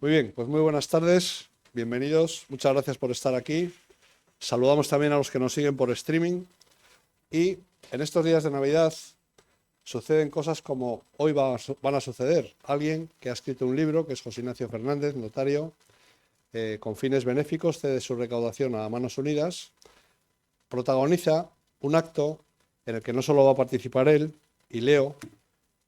Muy bien, pues muy buenas tardes, bienvenidos, muchas gracias por estar aquí. Saludamos también a los que nos siguen por streaming y en estos días de Navidad suceden cosas como hoy van a suceder. Alguien que ha escrito un libro, que es José Ignacio Fernández, notario, con fines benéficos, cede su recaudación a Manos Unidas, protagoniza un acto en el que no solo va a participar él y Leo,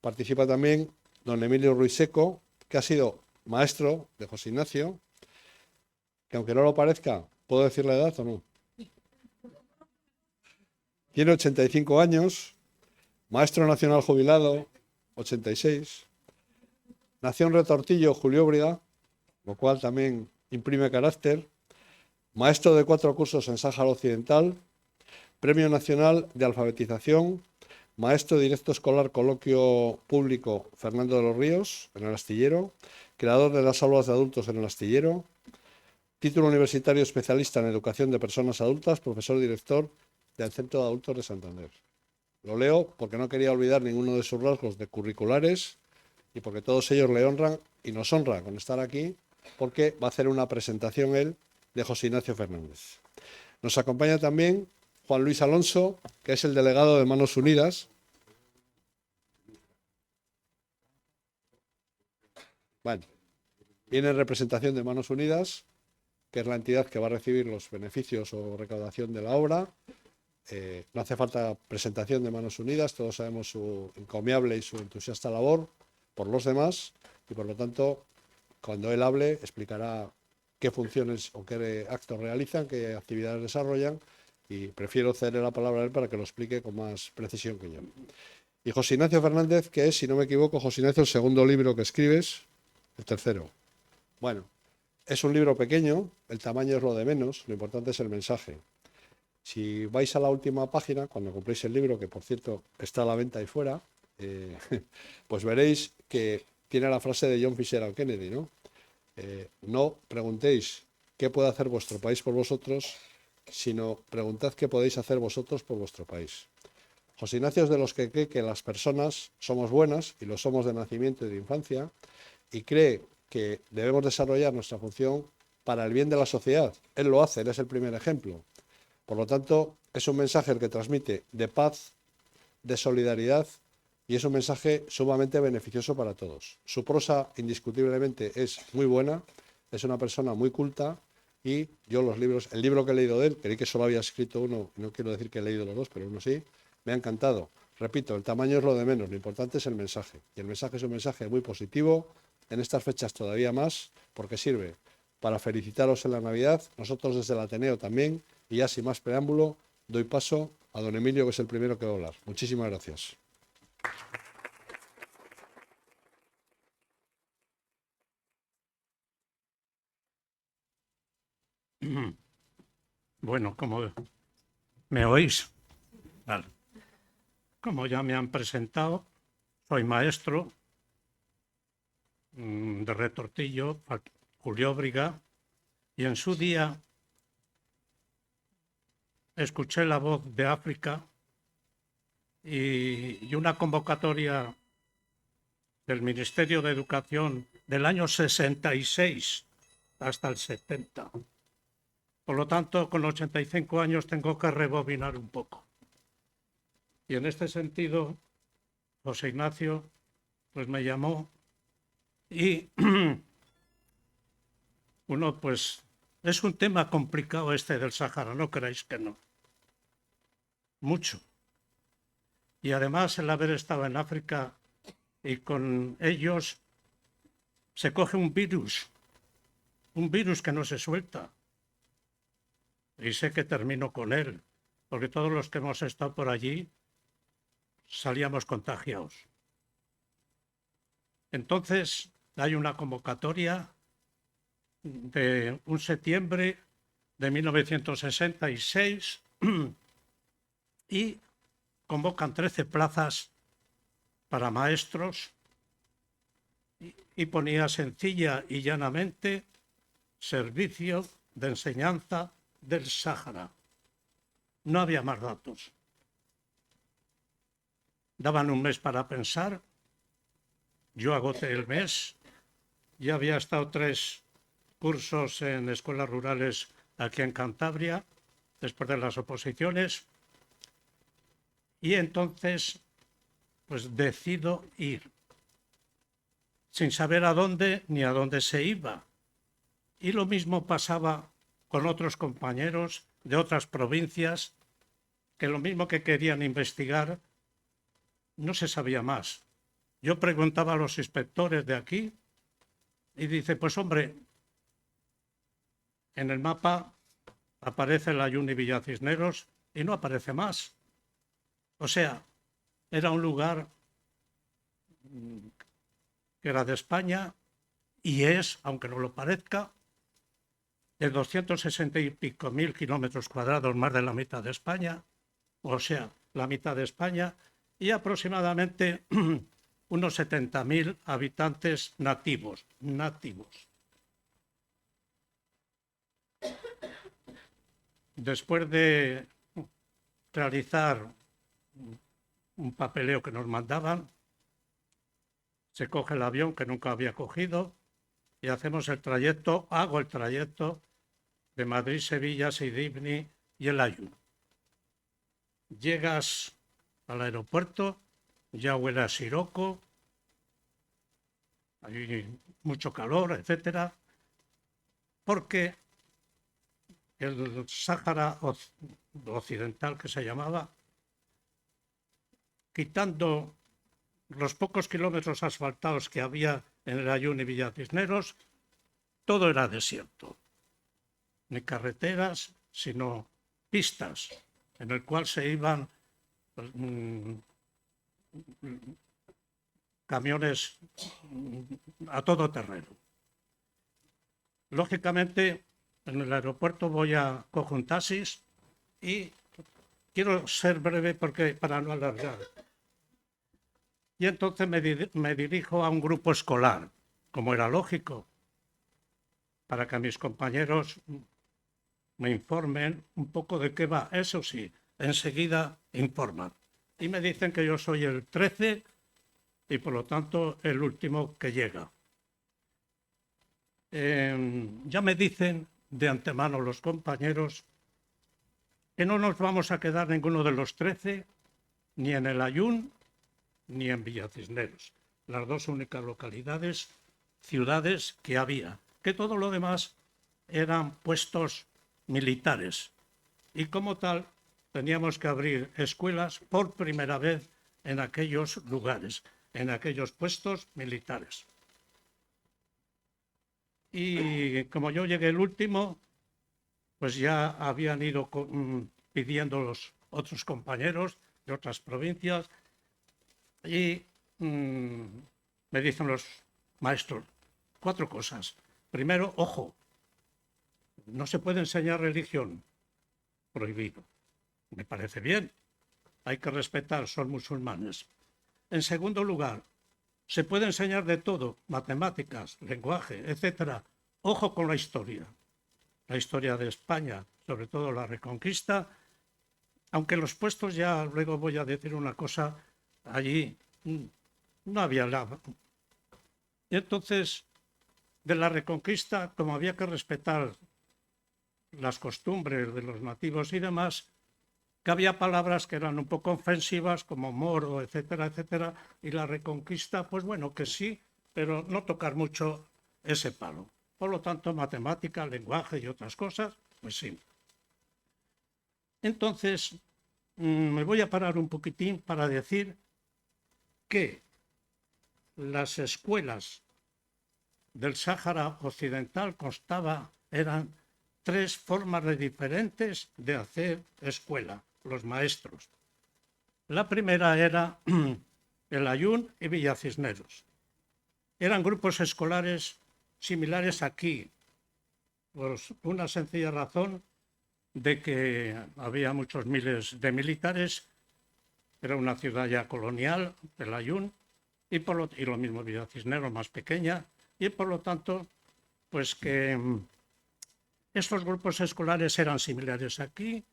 participa también don Emilio Ruiz Seco, que ha sido maestro de José Ignacio, que aunque no lo parezca, ¿puedo decir la edad o no? Tiene 85 años, maestro nacional jubilado, 86. Nació en Retortillo, Julióbriga, lo cual también imprime carácter. Maestro de 4 cursos en Sáhara Occidental, Premio Nacional de Alfabetización, maestro de directo escolar coloquio público Fernando de los Ríos, en el Astillero, creador de las aulas de adultos en el Astillero, título universitario especialista en educación de personas adultas, profesor director del Centro de Adultos de Santander. Lo leo porque no quería olvidar ninguno de sus rasgos de curriculares y porque todos ellos le honran y nos honra con estar aquí, porque va a hacer una presentación él de José Ignacio Fernández. Nos acompaña también Juan Luis Alonso, que es el delegado de Manos Unidas. Bueno, viene en representación de Manos Unidas, que es la entidad que va a recibir los beneficios o recaudación de la obra. No hace falta presentación de Manos Unidas, todos sabemos su encomiable y su entusiasta labor por los demás y por lo tanto, cuando él hable, explicará qué funciones o qué actos realizan, qué actividades desarrollan y prefiero cederle la palabra a él para que lo explique con más precisión que yo. Y José Ignacio Fernández, que es, si no me equivoco, José Ignacio, el segundo libro que escribes, el tercero. Bueno, es un libro pequeño, el tamaño es lo de menos, lo importante es el mensaje. Si vais a la última página, cuando compréis el libro, que por cierto está a la venta ahí fuera, pues veréis que tiene la frase de John Fitzgerald Kennedy, ¿no? No preguntéis qué puede hacer vuestro país por vosotros, sino preguntad qué podéis hacer vosotros por vuestro país. José Ignacio es de los que cree que las personas somos buenas, y lo somos de nacimiento y de infancia, y cree que debemos desarrollar nuestra función para el bien de la sociedad. Él lo hace, él es el primer ejemplo. Por lo tanto, es un mensaje el que transmite de paz, de solidaridad, y es un mensaje sumamente beneficioso para todos. Su prosa indiscutiblemente es muy buena, es una persona muy culta y yo el libro que he leído de él, creí que solo había escrito uno, y no quiero decir que he leído los dos, pero uno sí, me ha encantado. Repito, el tamaño es lo de menos, lo importante es el mensaje. Y el mensaje es un mensaje muy positivo, en estas fechas todavía más, porque sirve para felicitaros en la Navidad, nosotros desde el Ateneo también, y ya sin más preámbulo, doy paso a don Emilio, que es el primero que va a hablar. Muchísimas gracias. Bueno, como me oís, vale. Como ya me han presentado, soy maestro de Retortillo, Julióbriga, y en su día escuché la voz de África y una convocatoria del Ministerio de Educación del año 66 hasta el 70. Por lo tanto, con 85 años tengo que rebobinar un poco. Y en este sentido, José Ignacio pues me llamó y uno pues es un tema complicado este del Sáhara, no creáis que no. Mucho. Y además el haber estado en África y con ellos se coge un virus que no se suelta. Y sé que termino con él, porque todos los que hemos estado por allí salíamos contagiados. Entonces hay una convocatoria de un septiembre de 1966 y convocan 13 plazas para maestros y ponía sencilla y llanamente servicio de enseñanza del Sáhara. No había más datos. Daban un mes para pensar, yo agoté el mes ya había estado 3 cursos en escuelas rurales aquí en Cantabria, después de las oposiciones, y entonces pues decido ir, sin saber a dónde ni a dónde se iba. Y lo mismo pasaba con otros compañeros de otras provincias, que lo mismo que querían investigar, no se sabía más. Yo preguntaba a los inspectores de aquí y dice, pues hombre, en el mapa aparece la Lluna y Villacisneros y no aparece más. O sea, era un lugar que era de España y es, aunque no lo parezca, de 260 y pico mil kilómetros cuadrados, más de la mitad de España, o sea, la mitad de España, y aproximadamente unos 70.000 habitantes nativos. Después de realizar un papeleo que nos mandaban, se coge el avión que nunca había cogido y hacemos el trayecto, hago el trayecto de Madrid, Sevilla, Sidibni y El Ayun. Llegas al aeropuerto, ya huele a siroco, hay mucho calor, etcétera, porque el Sáhara Occidental, que se llamaba, quitando los pocos kilómetros asfaltados que había en El Ayun y Villacisneros, todo era desierto. Ni carreteras, sino pistas, en el cual se iban camiones a todo terreno. Lógicamente, en el aeropuerto cojo un taxis y quiero ser breve para no alargar. Y entonces me dirijo a un grupo escolar, como era lógico, para que mis compañeros me informen un poco de qué va. Eso sí, enseguida informan. Y me dicen que yo soy el 13 y por lo tanto el último que llega. Ya me dicen de antemano los compañeros que no nos vamos a quedar ninguno de los 13 ni en El Ayun ni en Villacisneros, las dos únicas localidades, ciudades que había, que todo lo demás eran puestos militares y como tal teníamos que abrir escuelas por primera vez en aquellos lugares, en aquellos puestos militares. Y como yo llegué el último, pues ya habían ido pidiendo los otros compañeros de otras provincias y me dicen los maestros 4 cosas. Primero, ojo, no se puede enseñar religión, prohibido. Me parece bien, hay que respetar, son musulmanes. En segundo lugar, se puede enseñar de todo, matemáticas, lenguaje, etcétera. Ojo con la historia de España, sobre todo la Reconquista, aunque los puestos, ya luego voy a decir una cosa, allí no había nada. Y entonces, de la Reconquista, como había que respetar las costumbres de los nativos y demás, que había palabras que eran un poco ofensivas, como moro, etcétera, etcétera, y la Reconquista, pues bueno, que sí, pero no tocar mucho ese palo. Por lo tanto, matemática, lenguaje y otras cosas, pues sí. Entonces, me voy a parar un poquitín para decir que las escuelas del Sáhara Occidental eran 3 formas diferentes de hacer escuela, los maestros. La primera era El Ayun y Villacisneros. Eran grupos escolares similares aquí, por una sencilla razón de que había muchos miles de militares, era una ciudad ya colonial, El Ayun, y lo mismo Villacisneros, más pequeña, y por lo tanto, pues que estos grupos escolares eran similares aquí.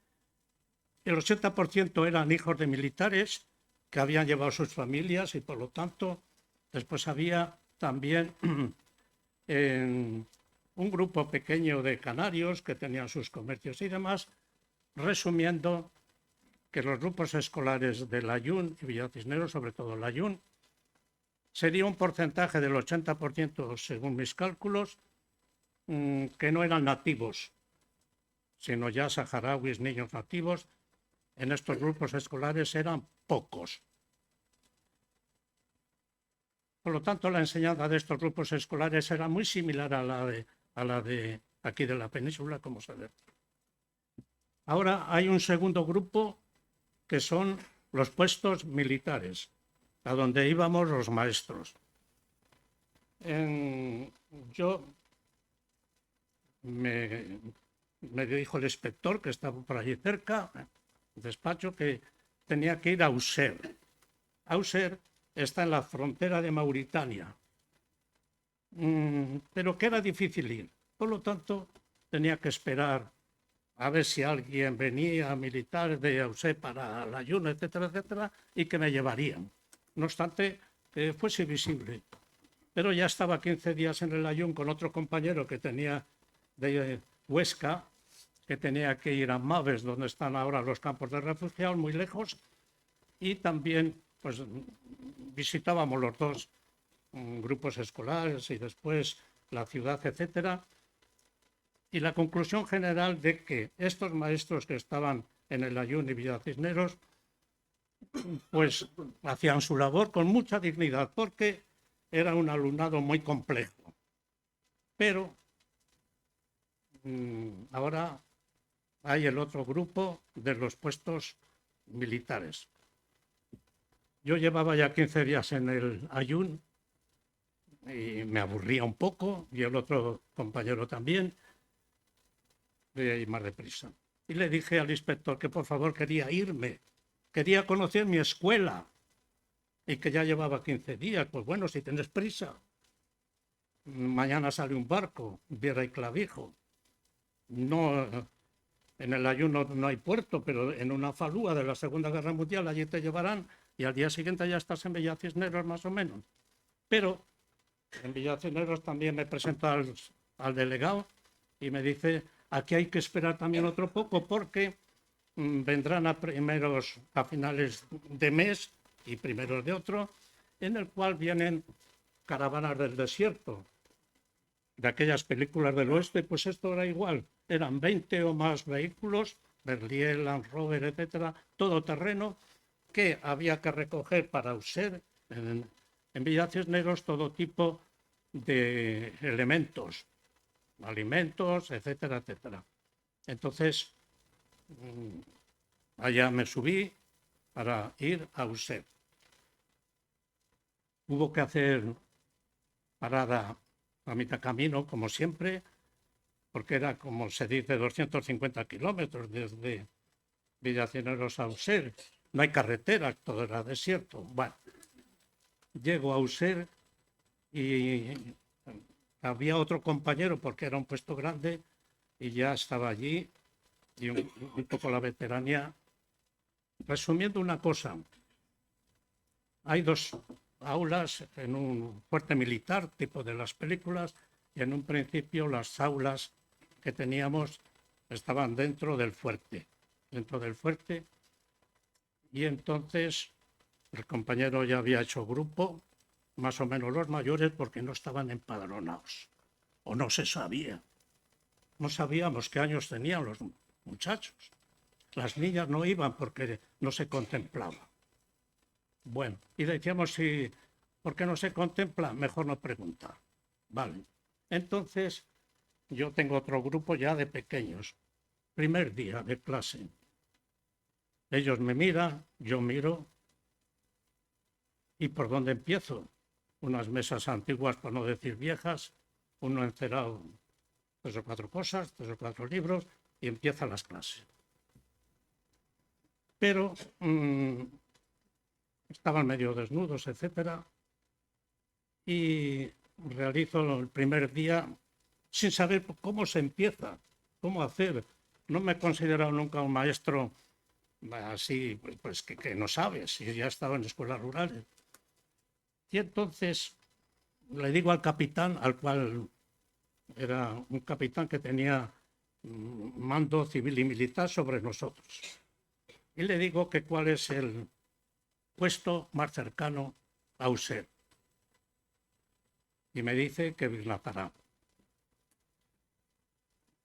El 80% eran hijos de militares que habían llevado sus familias y por lo tanto después había también en un grupo pequeño de canarios que tenían sus comercios y demás, resumiendo que los grupos escolares de Layún y Villacisneros, sobre todo Layún, sería un porcentaje del 80%, según mis cálculos, que no eran nativos, sino ya saharauis, niños nativos. En estos grupos escolares eran pocos. Por lo tanto, la enseñanza de estos grupos escolares era muy similar a la de aquí de la península, como se ve. Ahora hay un segundo grupo que son los puestos militares, a donde íbamos los maestros. Yo me dijo el inspector, que estaba por allí cerca, despacho, que tenía que ir a Auxerre. Auxerre está en la frontera de Mauritania, pero que era difícil ir. Por lo tanto, tenía que esperar a ver si alguien venía militar de Auxerre para la Layún, etcétera, etcétera, y que me llevarían. No obstante, que fuese visible. Pero ya estaba 15 días en el Layún con otro compañero que tenía de Huesca, que tenía que ir a Maves, donde están ahora los campos de refugiados, muy lejos, y también pues visitábamos los dos grupos escolares y después la ciudad, etcétera. Y la conclusión general de que estos maestros que estaban en el Layún y Villacisneros pues hacían su labor con mucha dignidad, porque era un alumnado muy complejo. Pero ahora hay el otro grupo de los puestos militares. Yo llevaba ya 15 días en el Layún y me aburría un poco, y el otro compañero también, de ir más deprisa. Y le dije al inspector que por favor quería irme, quería conocer mi escuela, y que ya llevaba 15 días. Pues bueno, si tienes prisa, mañana sale un barco, Viera y Clavijo. No, en el Layún no hay puerto, pero en una falúa de la Segunda Guerra Mundial allí te llevarán y al día siguiente ya estás en Villacisneros más o menos. Pero en Villacisneros también me presento al delegado y me dice, aquí hay que esperar también otro poco porque vendrán a finales de mes y primeros de otro, en el cual vienen caravanas del desierto, de aquellas películas del oeste. Pues esto era igual, eran 20 o más vehículos, Berliet, Land Rover, etcétera, todo terreno, que había que recoger para usar en Villacisneros todo tipo de elementos, alimentos, etcétera, etcétera. Entonces, allá me subí para ir a Auxerre. Hubo que hacer parada a mitad camino, como siempre, porque era, como se dice, 250 kilómetros desde Villacisneros a Auxerre. No hay carretera, todo era desierto. Bueno, llego a Auxerre y había otro compañero, porque era un puesto grande, y ya estaba allí, y un poco la veteranía. Resumiendo una cosa, hay dos aulas en un fuerte militar, tipo de las películas, y en un principio las aulas que teníamos estaban dentro del fuerte, y entonces el compañero ya había hecho grupo, más o menos los mayores, porque no estaban empadronados, o no se sabía. No sabíamos qué años tenían los muchachos. Las niñas no iban porque no se contemplaba. Bueno, y decíamos, si, ¿por qué no se contempla? Mejor no preguntar. Vale. Entonces, yo tengo otro grupo ya de pequeños. Primer día de clase. Ellos me miran, yo miro. ¿Y por dónde empiezo? Unas mesas antiguas, por no decir viejas, uno encerado 3 o 4 cosas, 3 o 4 libros, y empiezan las clases. Pero estaban medio desnudos, etcétera, y realizo el primer día sin saber cómo se empieza, cómo hacer. No me he considerado nunca un maestro así, pues que no sabe, si ya estaba en escuelas rurales. Y entonces le digo al capitán, al cual era un capitán que tenía mando civil y militar sobre nosotros. Y le digo que cuál es el puesto más cercano a Usher. Y me dice que Vilatará.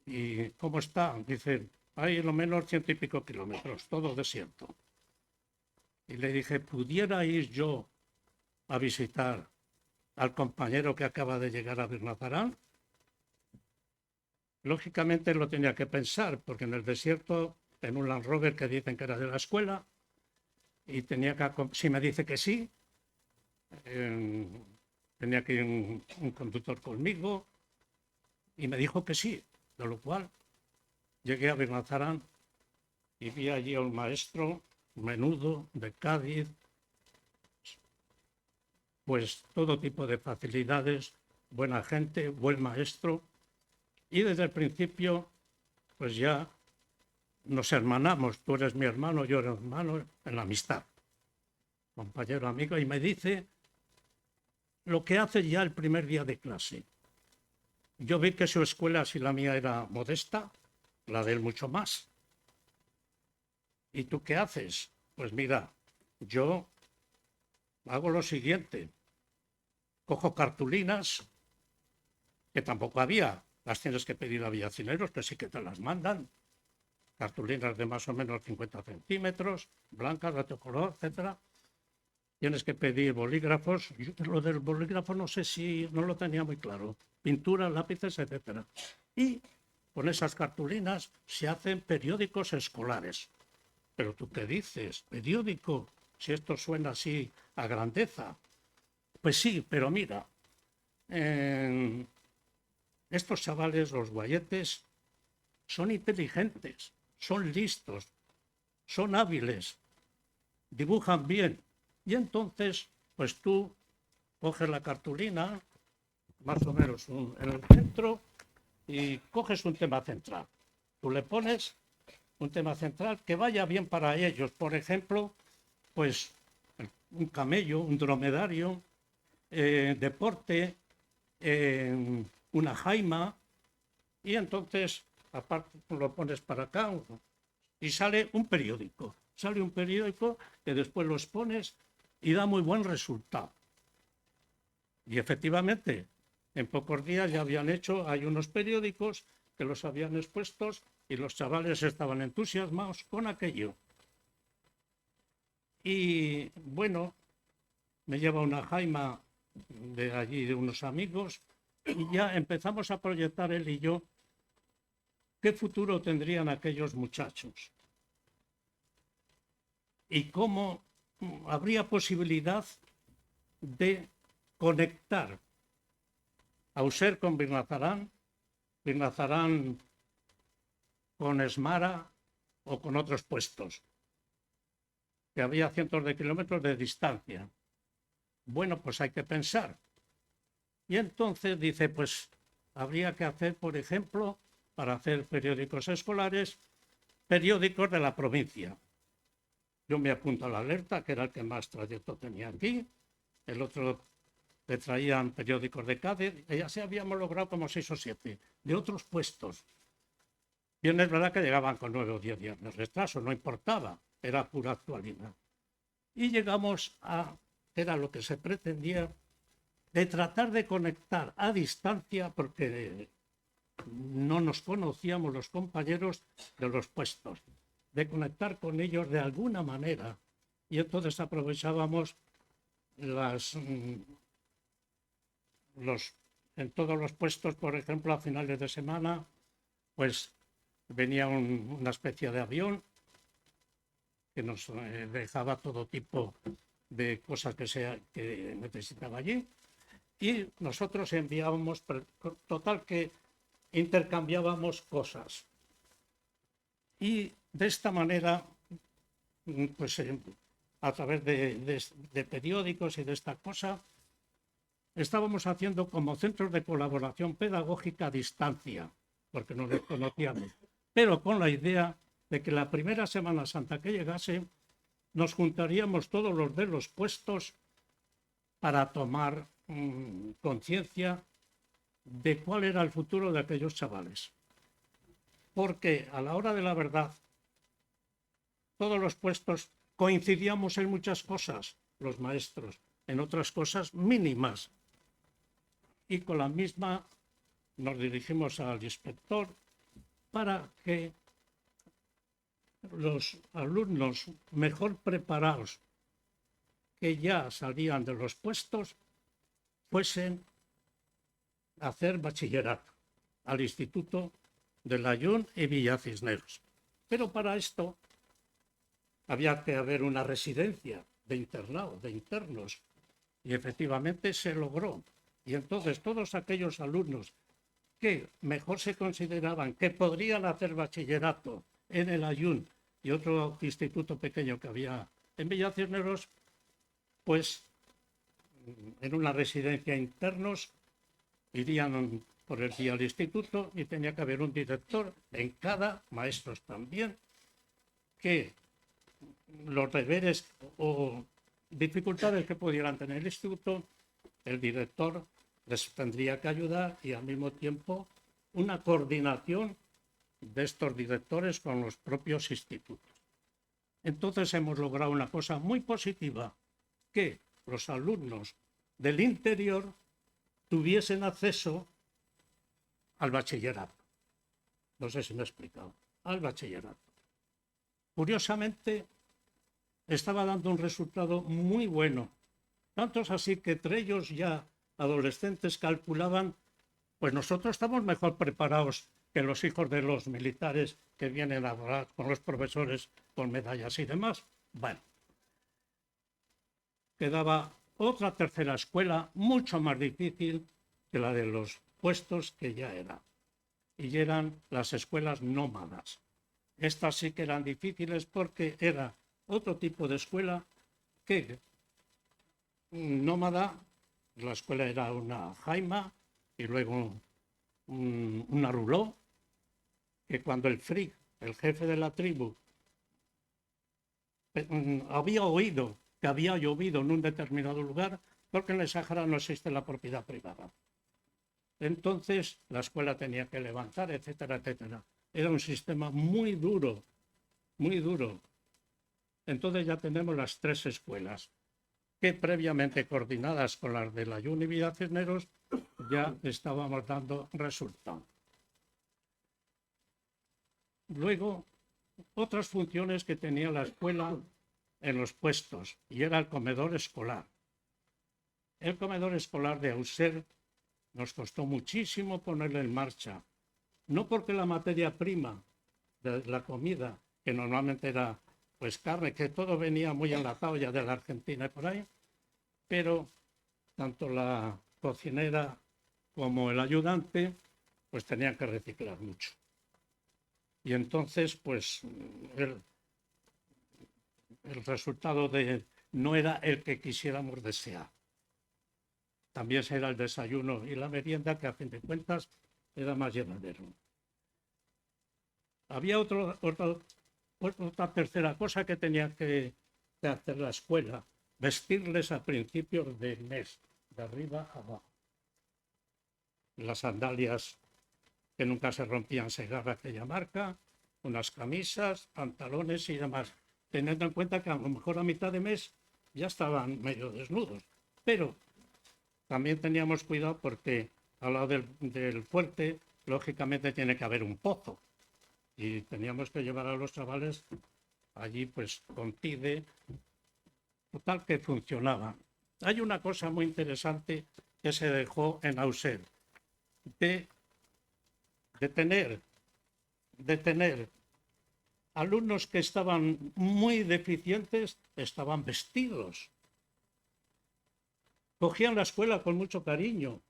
¿Y cómo está? Dice, hay lo menos 100 y pico kilómetros, todo desierto. Y le dije, ¿pudiera ir yo a visitar al compañero que acaba de llegar a Vilatará? Lógicamente lo tenía que pensar, porque en el desierto, en un Land Rover que dicen que era de la escuela, y tenía que, si me dice que sí, tenía que ir un conductor conmigo, y me dijo que sí, de lo cual llegué a Vilatará y vi allí a un maestro menudo de Cádiz, pues todo tipo de facilidades, buena gente, buen maestro, y desde el principio pues ya nos hermanamos, tú eres mi hermano, yo era hermano, en la amistad, compañero, amigo, y me dice lo que hace ya el primer día de clase. Yo vi que su escuela, si la mía era modesta, la de él mucho más. ¿Y tú qué haces? Pues mira, yo hago lo siguiente, cojo cartulinas, que tampoco había, las tienes que pedir a villacineros, que sí que te las mandan, cartulinas de más o menos 50 centímetros, blancas, de otro color, etcétera. Tienes que pedir bolígrafos. Yo lo del bolígrafo no sé si no lo tenía muy claro. Pinturas, lápices, etcétera. Y con esas cartulinas se hacen periódicos escolares. Pero tú qué dices, periódico, si esto suena así a grandeza. Pues sí, pero mira, estos chavales, los guayetes, son inteligentes, son listos, son hábiles, dibujan bien. Y entonces, pues tú coges la cartulina, más o menos en el centro, y coges un tema central. Tú le pones un tema central que vaya bien para ellos. Por ejemplo, pues un camello, un dromedario, deporte, una jaima, y entonces aparte lo pones para acá y sale un periódico. Sale un periódico que después los pones y da muy buen resultado. Y efectivamente, en pocos días ya habían hecho, hay unos periódicos que los habían expuestos y los chavales estaban entusiasmados con aquello. Y bueno, me lleva una jaima de allí de unos amigos y ya empezamos a proyectar él y yo qué futuro tendrían aquellos muchachos y cómo habría posibilidad de conectar a Usher con Vilatará con Esmara o con otros puestos, que había cientos de kilómetros de distancia. Bueno, pues hay que pensar. Y entonces dice, pues habría que hacer, por ejemplo, para hacer periódicos escolares, periódicos de la provincia. Yo me apunto a La Alerta, que era el que más trayecto tenía aquí. El otro le traían periódicos de Cádiz, y ya se habíamos logrado como 6 o 7 de otros puestos. Bien, es verdad que llegaban con 9 o 10 días de retraso, no importaba, era pura actualidad. Y llegamos a, era lo que se pretendía, de tratar de conectar a distancia, porque no nos conocíamos los compañeros de los puestos, de conectar con ellos de alguna manera. Y entonces aprovechábamos en todos los puestos, por ejemplo, a finales de semana, pues venía una especie de avión que nos dejaba todo tipo de cosas que necesitaba allí, y nosotros enviábamos, total que intercambiábamos cosas. Y de esta manera, pues a través de periódicos y de esta cosa, estábamos haciendo como centros de colaboración pedagógica a distancia, porque no les conocíamos, pero con la idea de que la primera Semana Santa que llegase nos juntaríamos todos los de los puestos para tomar conciencia de cuál era el futuro de aquellos chavales. Porque a la hora de la verdad, todos los puestos coincidíamos en muchas cosas, los maestros, en otras cosas mínimas. Y con la misma nos dirigimos al inspector para que los alumnos mejor preparados que ya salían de los puestos fuesen a hacer bachillerato al Instituto de Layún y Villacisneros. Pero para esto había que haber una residencia de internado, de internos, y efectivamente se logró. Y entonces todos aquellos alumnos que mejor se consideraban que podrían hacer bachillerato en el Layún y otro instituto pequeño que había en Villacisneros, pues en una residencia internos irían por el día al instituto y tenía que haber un director en cada, maestros también, que los deberes o dificultades que pudieran tener el instituto, el director les tendría que ayudar y al mismo tiempo una coordinación de estos directores con los propios institutos. Entonces hemos logrado una cosa muy positiva, que los alumnos del interior tuviesen acceso al bachillerato. No sé si me he explicado. Al bachillerato. Curiosamente, estaba dando un resultado muy bueno. Tanto es así que entre ellos ya adolescentes calculaban, pues nosotros estamos mejor preparados que los hijos de los militares que vienen a hablar con los profesores con medallas y demás. Bueno, quedaba otra tercera escuela mucho más difícil que la de los puestos que ya era. Y eran las escuelas nómadas. Estas sí que eran difíciles porque era otro tipo de escuela que nómada. La escuela era una jaima y luego una ruló, que cuando el frig, el jefe de la tribu, había oído que había llovido en un determinado lugar, porque en el Sáhara no existe la propiedad privada. Entonces la escuela tenía que levantar, etcétera, etcétera. Era un sistema muy duro, muy duro. Entonces ya tenemos las tres escuelas, que previamente coordinadas con las de Layún y Villacisneros ya estábamos dando resultado. Luego, otras funciones que tenía la escuela en los puestos, y era el comedor escolar. El comedor escolar de Auxerre nos costó muchísimo ponerlo en marcha, no porque la materia prima de la comida, que normalmente era pues carne, que todo venía muy enlatado ya de la Argentina y por ahí, pero tanto la cocinera como el ayudante pues tenían que reciclar mucho. Y entonces pues el resultado no era el que quisiéramos desear. También era el desayuno y la merienda, que a fin de cuentas era más llevadero. Había otra tercera cosa que tenía que hacer la escuela: vestirles a principios de mes, de arriba a abajo. Las sandalias que nunca se rompían según aquella marca, unas camisas, pantalones y demás, teniendo en cuenta que a lo mejor a mitad de mes ya estaban medio desnudos. Pero también teníamos cuidado porque al lado del fuerte, lógicamente, tiene que haber un pozo. Y teníamos que llevar a los chavales allí pues con tide, total que funcionaba. Hay una cosa muy interesante que se dejó en Auxerre, de tener alumnos que estaban muy deficientes, estaban vestidos. Cogían la escuela con mucho cariño.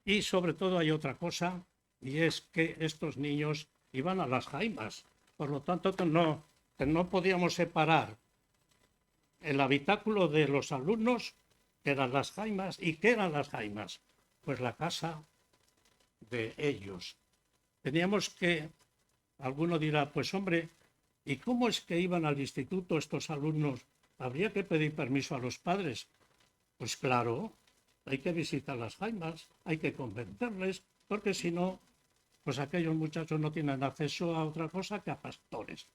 Y sobre todo hay otra cosa, y es que estos niños iban a las jaimas. Por lo tanto, no podíamos separar el habitáculo de los alumnos, que eran las jaimas. ¿Y qué eran las jaimas? Pues la casa de ellos. Teníamos que, alguno dirá, pues hombre, ¿y cómo es que iban al instituto estos alumnos? ¿Habría que pedir permiso a los padres? Pues claro, hay que visitar las jaimas, hay que convencerles, porque si no, pues aquellos muchachos no tienen acceso a otra cosa que a pastores.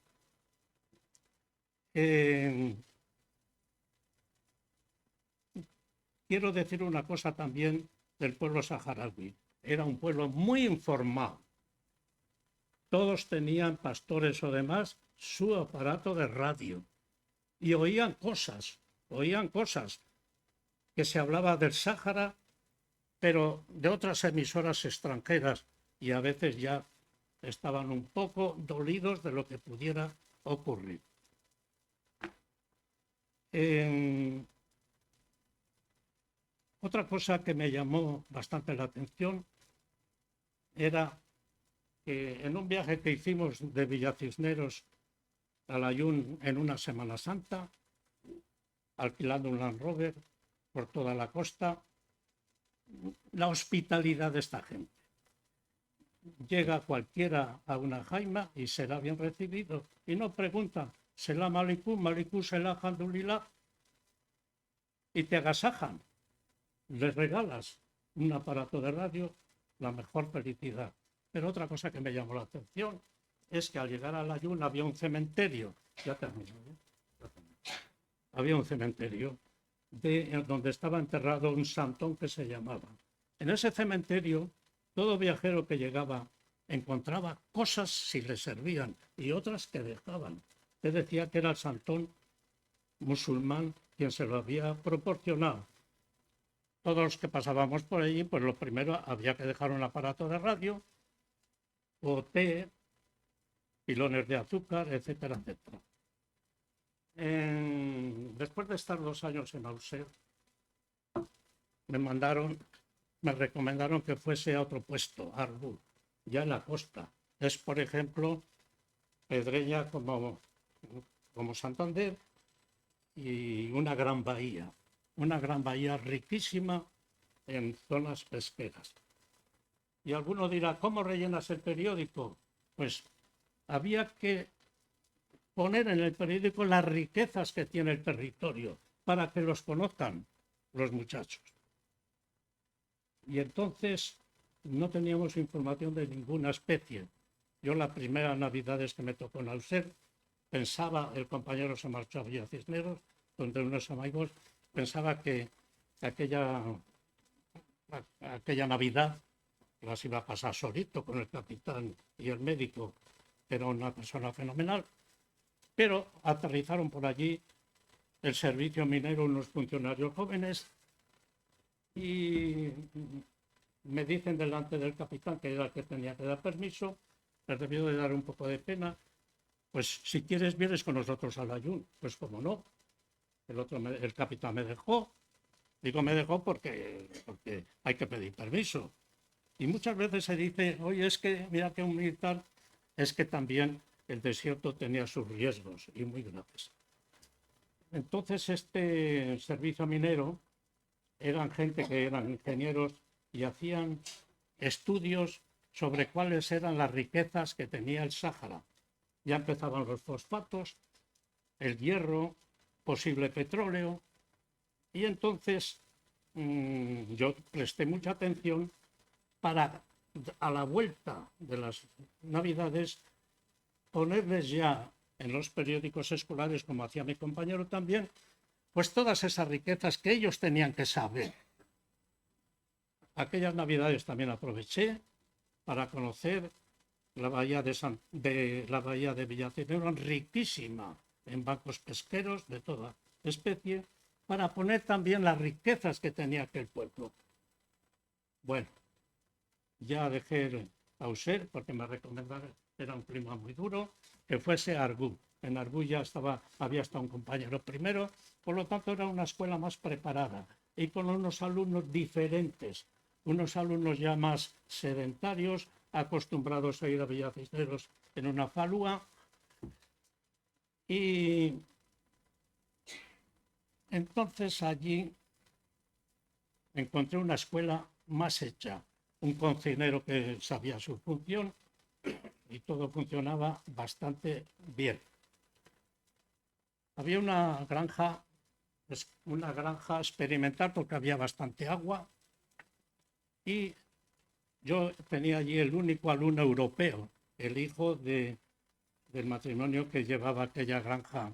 Quiero decir una cosa también del pueblo saharaui. Era un pueblo muy informado. Todos tenían, pastores o demás, su aparato de radio. Y oían cosas que se hablaba del Sáhara, pero de otras emisoras extranjeras, y a veces ya estaban un poco dolidos de lo que pudiera ocurrir. Otra cosa que me llamó bastante la atención era que en un viaje que hicimos de Villacisneros a Layún en una Semana Santa, alquilando un Land Rover por toda la costa, la hospitalidad de esta gente. Llega cualquiera a una jaima y será bien recibido. Y no preguntan, selam aleikum, aleikum selam, alhamdulillah, y te agasajan. Les regalas un aparato de radio, la mejor felicidad. Pero otra cosa que me llamó la atención es que al llegar a Layún había un cementerio. Ya termino. Había un cementerio donde estaba enterrado un santón que se llamaba. En ese cementerio, todo viajero que llegaba encontraba cosas si le servían y otras que dejaban. Te decía que era el santón musulmán quien se lo había proporcionado. Todos los que pasábamos por allí, pues lo primero había que dejar un aparato de radio, o té, pilones de azúcar, etcétera, etcétera. Después de estar 2 años en Auxerre, me recomendaron que fuese a otro puesto, Arbú, ya en la costa. Es, por ejemplo, Pedreña como Santander y una gran bahía riquísima en zonas pesqueras. Y alguno dirá, ¿cómo rellenas el periódico? Pues había que poner en el periódico las riquezas que tiene el territorio para que los conozcan los muchachos. Y entonces no teníamos información de ninguna especie. Yo las primeras navidades que me tocó en Auxerre, pensaba, el compañero se marchó a Villacisneros, donde unos amigos, pensaba que aquella Navidad las iba a pasar solito con el capitán y el médico, era una persona fenomenal, pero aterrizaron por allí el servicio minero unos funcionarios jóvenes y me dicen delante del capitán, que era el que tenía que dar permiso, les debió de dar un poco de pena, pues si quieres vienes con nosotros al Layún. Pues como no, el capitán me dejó. Digo, me dejó porque hay que pedir permiso. Y muchas veces se dice, oye, es que mira que un militar, es que también el desierto tenía sus riesgos y muy graves. Entonces este servicio minero eran gente que eran ingenieros y hacían estudios sobre cuáles eran las riquezas que tenía el Sáhara. Ya empezaban los fosfatos, el hierro, posible petróleo, y entonces yo presté mucha atención para, a la vuelta de las Navidades, ponerles ya en los periódicos escolares, como hacía mi compañero también, pues todas esas riquezas que ellos tenían que saber. Aquellas Navidades también aproveché para conocer la bahía de Villacisneros, riquísima en bancos pesqueros de toda especie, para poner también las riquezas que tenía aquel pueblo. Bueno, ya dejé Auxerre porque me recomendaron, era un clima muy duro, que fuese a Argú. En Argú ya había estado un compañero primero, por lo tanto era una escuela más preparada y con unos alumnos diferentes, unos alumnos ya más sedentarios, acostumbrados a ir a Villacisneros en una falúa. Y entonces allí encontré una escuela más hecha, un cocinero que sabía su función y todo funcionaba bastante bien. Había una granja Es una granja experimental porque había bastante agua y yo tenía allí el único alumno europeo, el hijo del matrimonio que llevaba aquella granja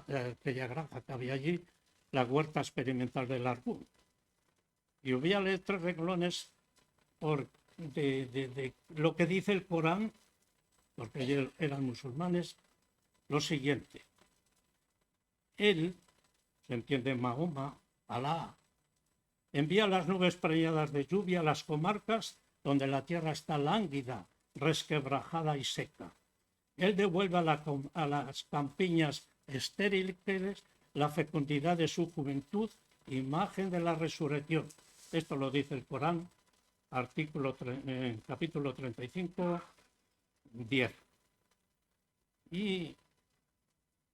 aquella granja que había allí, la huerta experimental del Arbú. Y voy a leer 3 renglones de lo que dice el Corán, porque ellos eran musulmanes, lo siguiente. Él, se entiende Mahoma, Alá, envía las nubes preñadas de lluvia a las comarcas donde la tierra está lánguida, resquebrajada y seca. Él devuelve a las campiñas estériles la fecundidad de su juventud, imagen de la resurrección. Esto lo dice el Corán, capítulo 35, 10. Y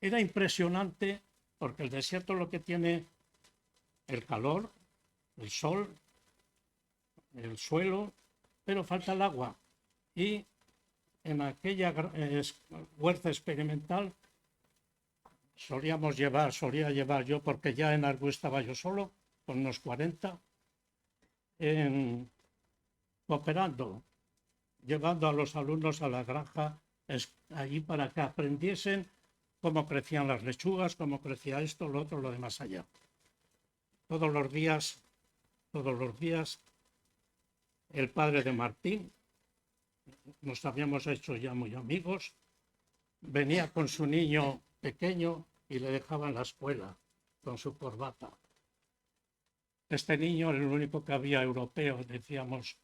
era impresionante porque el desierto lo que tiene el calor, el sol, el suelo, pero falta el agua. Y en aquella huerta experimental solía llevar yo, porque ya en Arbú estaba yo solo, con unos 40, cooperando, llevando a los alumnos a la granja allí para que aprendiesen cómo crecían las lechugas, cómo crecía esto, lo otro, lo de más allá. Todos los días, el padre de Martín, nos habíamos hecho ya muy amigos, venía con su niño pequeño y le dejaba en la escuela con su corbata. Este niño, el único que había europeo, decíamos,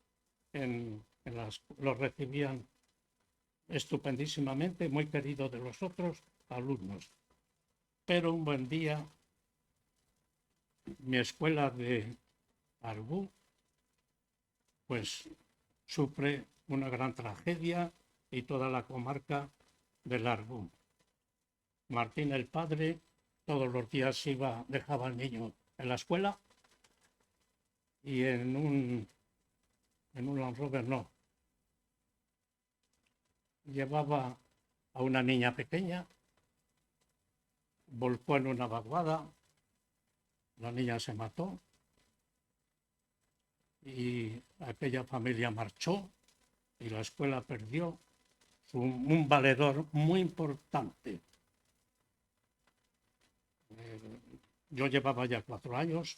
lo recibían estupendísimamente, muy querido de los otros alumnos. Pero un buen día, mi escuela de Arbú, pues sufre una gran tragedia y toda la comarca del Arbú. Martín, el padre, todos los días dejaba al niño en la escuela y en un Land Rover no. Llevaba a una niña pequeña, volcó en una vaguada, la niña se mató y aquella familia marchó y la escuela perdió un valedor muy importante. Yo llevaba ya 4 años.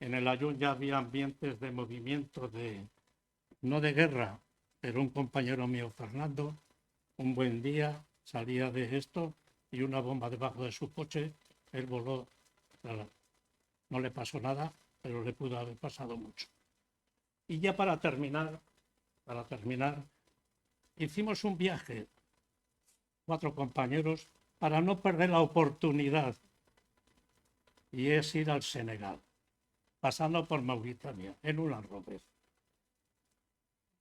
En el Ayun ya había ambientes de movimiento, no de guerra, pero un compañero mío, Fernando, un buen día salía de esto y una bomba debajo de su coche, él voló, no le pasó nada, pero le pudo haber pasado mucho. Y ya para terminar, hicimos un viaje, 4 compañeros, para no perder la oportunidad, y es ir al Senegal, pasando por Mauritania, en un Land Rover,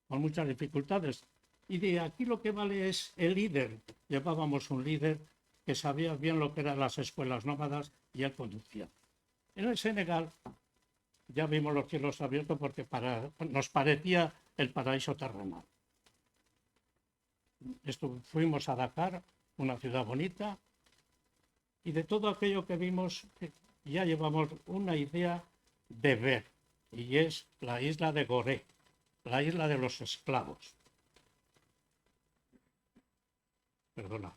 con muchas dificultades. Y de aquí lo que vale es el líder. Llevábamos un líder que sabía bien lo que eran las escuelas nómadas y él conducía. En el Senegal ya vimos los cielos abiertos porque nos parecía el paraíso terrenal. Fuimos a Dakar, una ciudad bonita, y de todo aquello que vimos ya llevamos una idea de ver, y es la isla de Gorée, la isla de los esclavos. Perdona.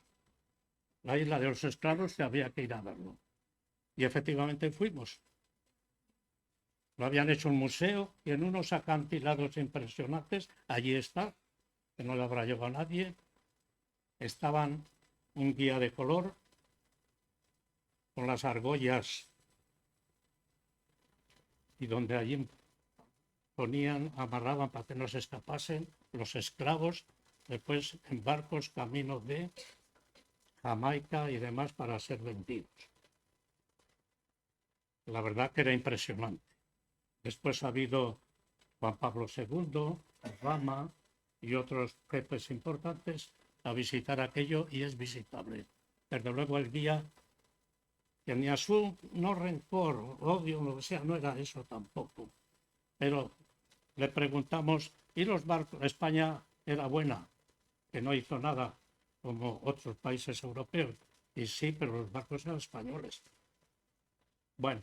La isla de los esclavos, que había que ir a verlo. Y efectivamente fuimos. Lo habían hecho un museo y en unos acantilados impresionantes, allí está, que no lo habrá llevado nadie, estaban un guía de color con las argollas y donde allí amarraban para que no se escapasen los esclavos, después en barcos camino de Jamaica y demás para ser vendidos. La verdad que era impresionante. Después ha habido Juan Pablo II, Obama y otros jefes importantes a visitar aquello y es visitable. Desde luego el guía tenía su, no rencor, odio, lo que sea, no era eso tampoco. Pero le preguntamos, ¿y los barcos? España era buena, que no hizo nada como otros países europeos, Y sí, pero los barcos eran españoles. Bueno,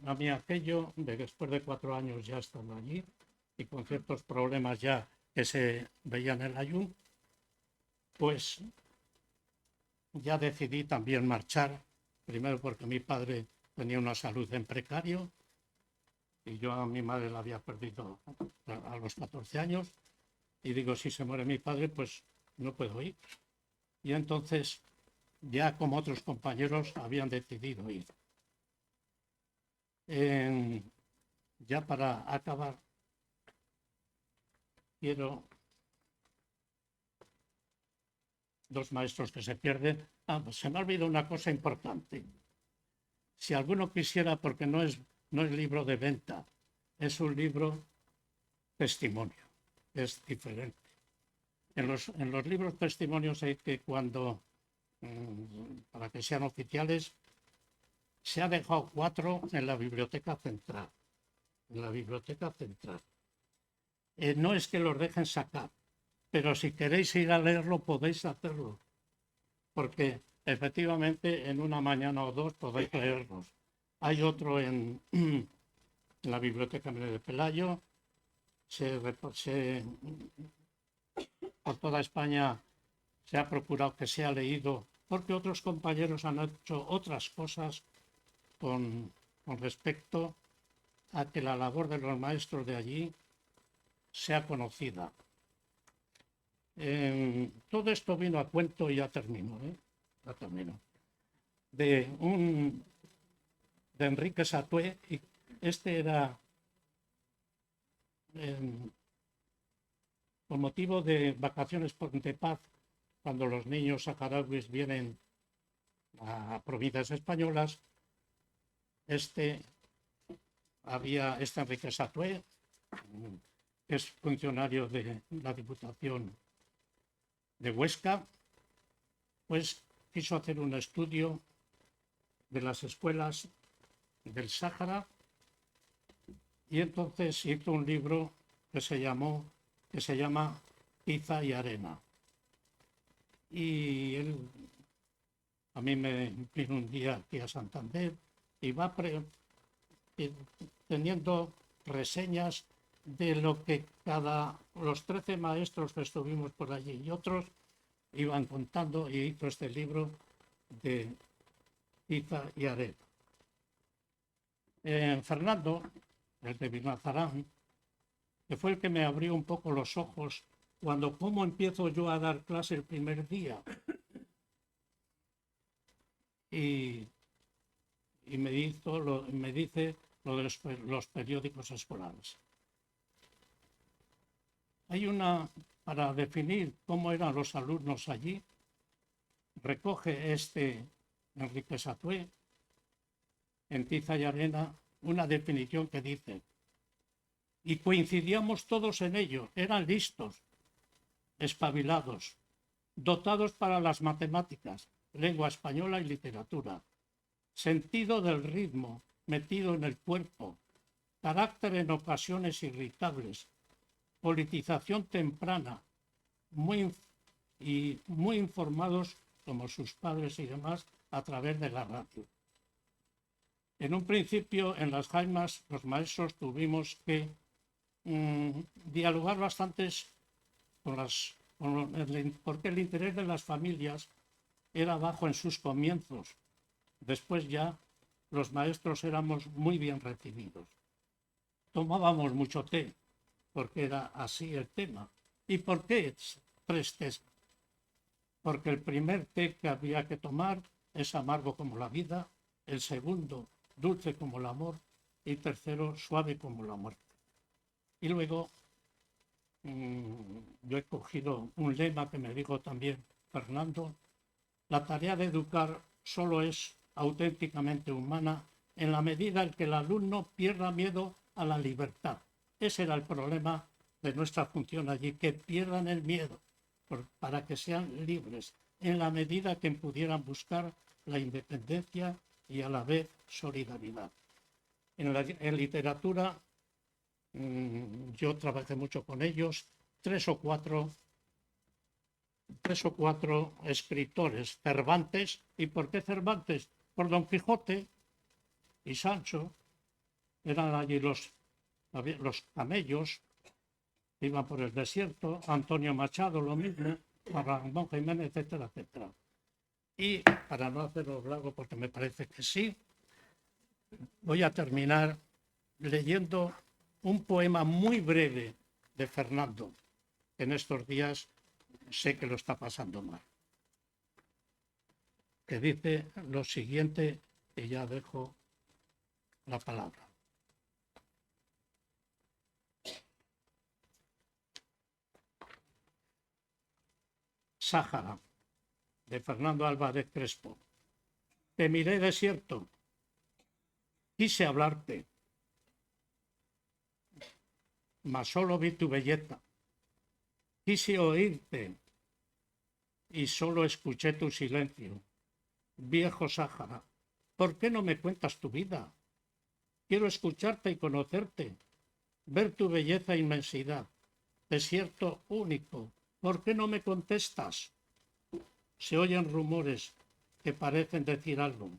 a mí aquello, después de 4 años ya estando allí y con ciertos problemas ya que se veían en la Jun, pues ya decidí también marchar, primero porque mi padre tenía una salud en precario y yo a mi madre la había perdido a los 14 años y digo, si se muere mi padre, pues no puedo ir. Y entonces, ya como otros compañeros, habían decidido ir. Ya para acabar, quiero dos maestros que se pierden. Pues se me ha olvidado una cosa importante. Si alguno quisiera, porque no es libro de venta, es un libro testimonio, es diferente. En los libros testimonios hay que cuando, para que sean oficiales, se ha dejado 4 en la biblioteca central. En la biblioteca central. No es que los dejen sacar, pero si queréis ir a leerlo podéis hacerlo, porque efectivamente en una mañana o dos podéis leerlos. Hay otro en la biblioteca de Pelayo, por toda España se ha procurado que sea leído, porque otros compañeros han hecho otras cosas con respecto a que la labor de los maestros de allí sea conocida. Todo esto vino a cuento y ya termino, de Enrique Satué, y este era con motivo de vacaciones de paz, cuando los niños saharauis vienen a provincias españolas, este Enrique Satué, que es funcionario de la Diputación de Huesca, pues quiso hacer un estudio de las escuelas del Sáhara y entonces hizo un libro que se llama Tiza y Arena. Y él a mí me vino un día aquí a Santander y va teniendo reseñas de lo que los 13 maestros que estuvimos por allí y otros iban contando, y hizo este libro de Tiza y Arena. Fernando, el de Binazarán, que fue el que me abrió un poco los ojos cuando cómo empiezo yo a dar clase el primer día. Y me dice lo de los periódicos escolares. Para definir cómo eran los alumnos allí, recoge Enrique Satué, en Tiza y Arena, una definición que dice, y coincidíamos todos en ello, eran listos, espabilados, dotados para las matemáticas, lengua española y literatura, sentido del ritmo metido en el cuerpo, carácter en ocasiones irritables, politización temprana, muy informados como sus padres y demás a través de la radio. En un principio, en las jaimas, los maestros tuvimos que dialogar bastantes porque el interés de las familias era bajo en sus comienzos. Después ya los maestros éramos muy bien recibidos. Tomábamos mucho té, porque era así el tema. ¿Y por qué 3 tés? Porque el primer té que había que tomar es amargo como la vida, el segundo dulce como el amor y tercero suave como la muerte. Y luego yo he cogido un lema que me dijo también Fernando: la tarea de educar solo es auténticamente humana en la medida en que el alumno pierda miedo a la libertad. Ese era el problema de nuestra función allí, que pierdan el miedo para que sean libres, en la medida que pudieran buscar la independencia y a la vez solidaridad. En literatura, yo trabajé mucho con ellos, 3 o 4 3 o 4 escritores. Cervantes. ¿Y por qué Cervantes? Por Don Quijote y Sancho. Eran allí los camellos, iban por el desierto. Antonio Machado, lo mismo. Ramón Jiménez, etcétera, etcétera. Y para no hacerlo largo, porque me parece que sí, voy a terminar leyendo un poema muy breve de Fernando, que en estos días sé que lo está pasando mal, que dice lo siguiente, y ya dejo la palabra. Sáhara, de Fernando Álvarez Crespo. Te miré desierto, quise hablarte, mas solo vi tu belleza. Quise oírte y solo escuché tu silencio. Viejo Sáhara, ¿por qué no me cuentas tu vida? Quiero escucharte y conocerte, ver tu belleza e inmensidad. Desierto único, ¿por qué no me contestas? Se oyen rumores que parecen decir algo.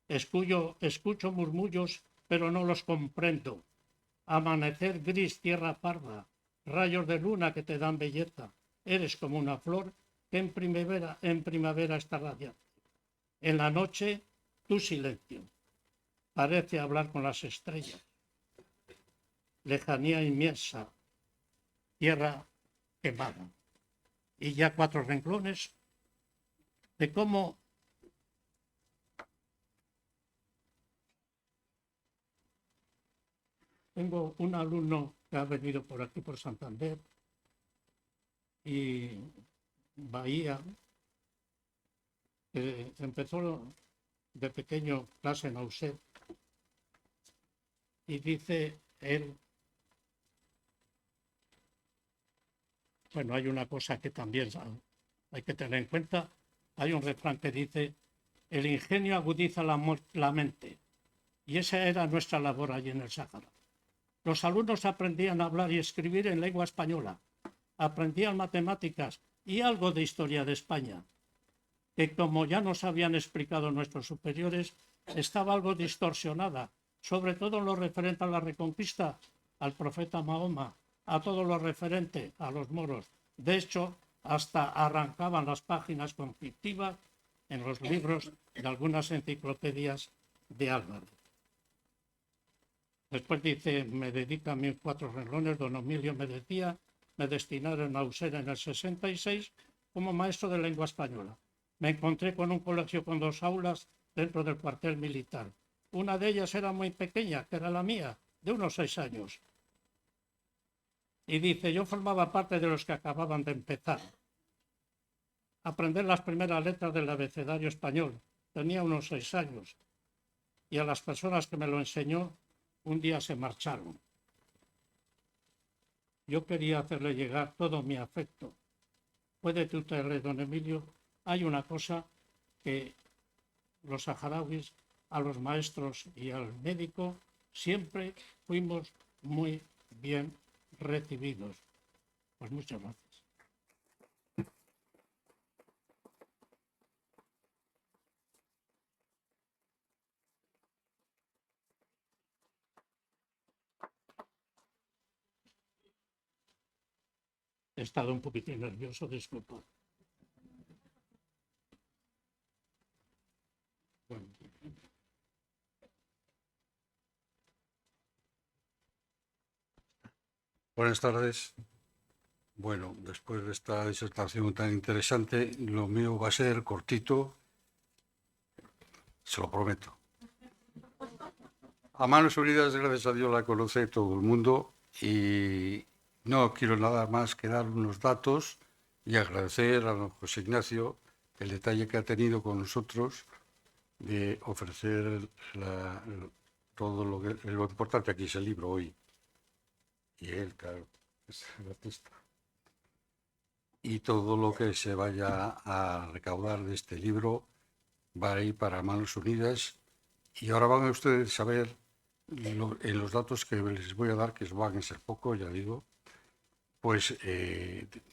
Escucho murmullos, pero no los comprendo. Amanecer gris, tierra parda, rayos de luna que te dan belleza. Eres como una flor que en primavera está radiante. En la noche, tu silencio parece hablar con las estrellas. Lejanía inmensa, tierra quemada. Y ya 4 renglones de cómo tengo un alumno que ha venido por aquí, por Santander, y Bahía, que empezó de pequeño clase en Auset, y dice él, bueno, hay una cosa que también hay que tener en cuenta, hay un refrán que dice, el ingenio agudiza la mente, y esa era nuestra labor allí en el Sáhara. Los alumnos aprendían a hablar y escribir en lengua española, aprendían matemáticas y algo de historia de España, que como ya nos habían explicado nuestros superiores, estaba algo distorsionada, sobre todo en lo referente a la Reconquista, al profeta Mahoma, a todo lo referente a los moros. De hecho, hasta arrancaban las páginas conflictivas en los libros de algunas enciclopedias de Álvarez. Después dice, me dedican 4 renglones, don Emilio me decía, me destinaron a Usera en el 66 como maestro de lengua española. Me encontré con un colegio con 2 aulas dentro del cuartel militar. Una de ellas era muy pequeña, que era la mía, de unos 6 años. Y dice, yo formaba parte de los que acababan de empezar a aprender las primeras letras del abecedario español. Tenía unos 6 años. Y a las personas que me lo enseñó, un día se marcharon. Yo quería hacerle llegar todo mi afecto. Puede tutearle, don Emilio, hay una cosa que los saharauis, a los maestros y al médico, siempre fuimos muy bien recibidos. Pues muchas gracias. He estado un poquitín nervioso, disculpa. Bueno. Buenas tardes. Bueno, después de esta disertación tan interesante, lo mío va a ser cortito, se lo prometo. A Manos Unidas, gracias a Dios, la conoce todo el mundo y no quiero nada más que dar unos datos y agradecer a don José Ignacio el detalle que ha tenido con nosotros de ofrecer todo lo importante aquí es el libro hoy. Y él, claro, es el artista. Y todo lo que se vaya a recaudar de este libro va a ir para Manos Unidas. Y ahora van a ustedes a ver en los datos que les voy a dar, que van a ser poco, ya digo, pues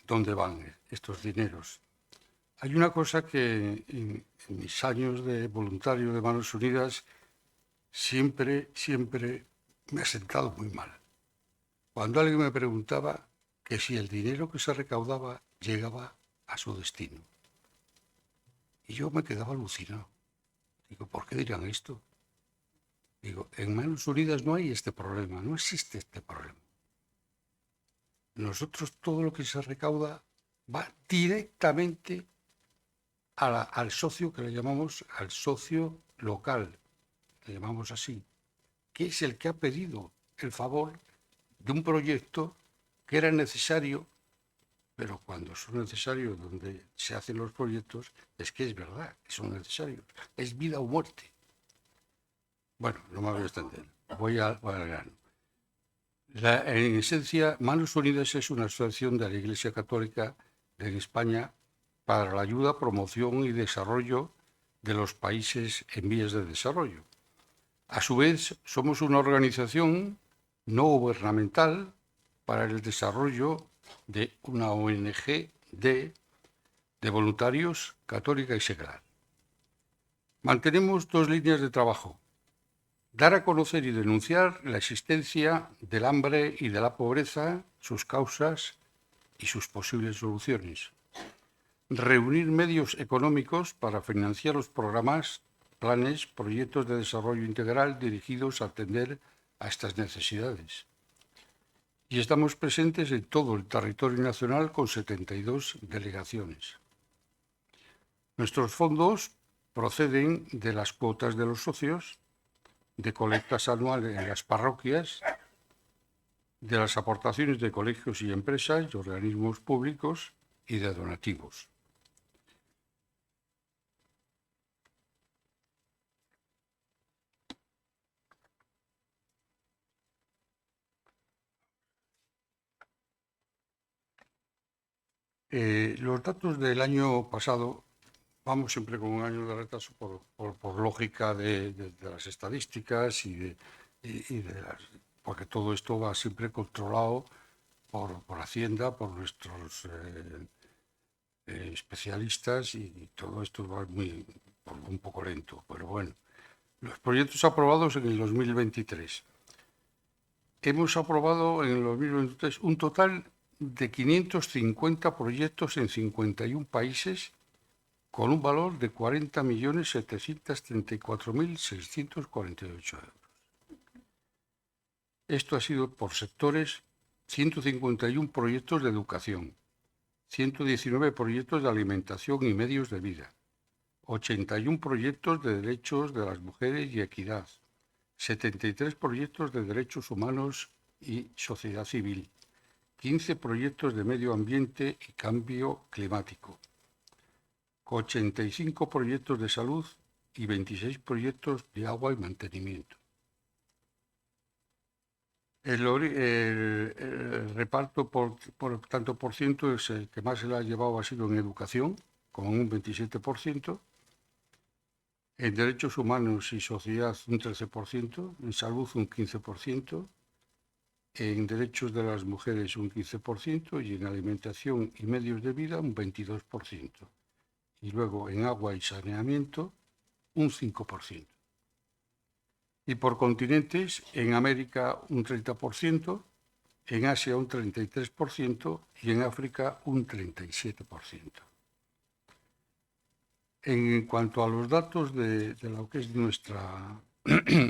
dónde van estos dineros. Hay una cosa que en mis años de voluntario de Manos Unidas siempre me ha sentado muy mal. Cuando alguien me preguntaba que si el dinero que se recaudaba llegaba a su destino. Y yo me quedaba alucinado. Digo, ¿por qué dirán esto? Digo, en Manos Unidas no hay este problema, no existe este problema. Nosotros todo lo que se recauda va directamente al socio que le llamamos, al socio local, le llamamos así, que es el que ha pedido el favor de un proyecto que era necesario, pero cuando son necesarios donde se hacen los proyectos, es que es verdad que son necesarios, es vida o muerte. Bueno, no me voy a extender, voy al grano. En esencia, Manos Unidas es una asociación de la Iglesia Católica en España para la ayuda, promoción y desarrollo de los países en vías de desarrollo. A su vez, somos una organización no gubernamental para el desarrollo de una ONG de voluntarios católica y secular. Mantenemos dos líneas de trabajo: dar a conocer y denunciar la existencia del hambre y de la pobreza, sus causas y sus posibles soluciones. Reunir medios económicos para financiar los programas, planes, proyectos de desarrollo integral dirigidos a atender a estas necesidades. Y estamos presentes en todo el territorio nacional con 72 delegaciones. Nuestros fondos proceden de las cuotas de los socios, de colectas anuales en las parroquias, de las aportaciones de colegios y empresas y organismos públicos y de donativos. Los datos del año pasado, vamos siempre con un año de retraso por lógica de las estadísticas porque todo esto va siempre controlado por Hacienda, por nuestros especialistas, y todo esto va un poco lento. Pero bueno, los proyectos aprobados en el 2023. Hemos aprobado en el 2023 un total de 550 proyectos en 51 países con un valor de 40.734.648 euros. Esto ha sido por sectores: 151 proyectos de educación, 119 proyectos de alimentación y medios de vida, 81 proyectos de derechos de las mujeres y equidad, 73 proyectos de derechos humanos y sociedad civil, 15 proyectos de medio ambiente y cambio climático, 85 proyectos de salud y 26 proyectos de agua y mantenimiento. El reparto tanto por ciento es el que más se le ha llevado ha sido en educación, con un 27%, en derechos humanos y sociedad un 13%, en salud un 15%, en derechos de las mujeres un 15% y en alimentación y medios de vida un 22%. Y luego en agua y saneamiento un 5%. Y por continentes, en América un 30%, en Asia un 33% y en África un 37%. En cuanto a los datos de lo que es nuestra,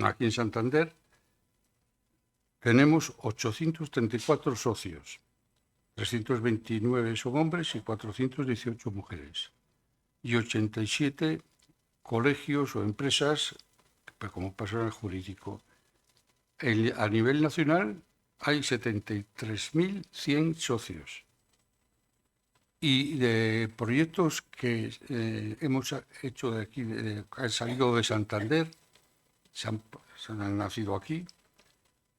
aquí en Santander, tenemos 834 socios, 329 son hombres y 418 mujeres, y 87 colegios o empresas como personal jurídico. A nivel nacional hay 73.100 socios. Y de proyectos que hemos hecho de aquí, han salido de Santander, se han nacido aquí.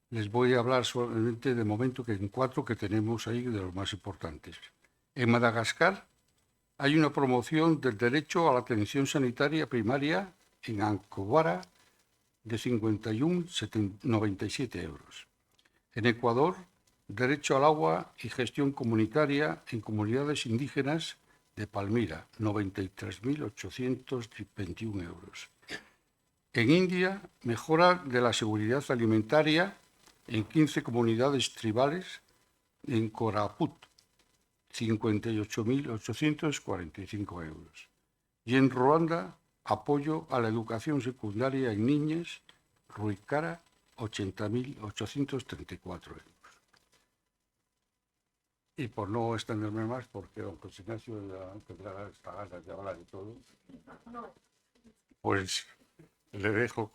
Les voy a hablar solamente de momento que en 4 que tenemos ahí de los más importantes. En Madagascar hay una promoción del derecho a la atención sanitaria primaria en Ancobara de 51,97 euros. En Ecuador, Derecho al agua y gestión comunitaria en comunidades indígenas de Palmira, 93.821 euros. En India, mejora de la seguridad alimentaria en 15 comunidades tribales en Koraput, 58.845 euros. Y en Ruanda, apoyo a la educación secundaria en niñas, Ruicara, 80.834 euros. Y por no extenderme más, porque don José Ignacio tendrá esta ganas de hablar y todo, pues le dejo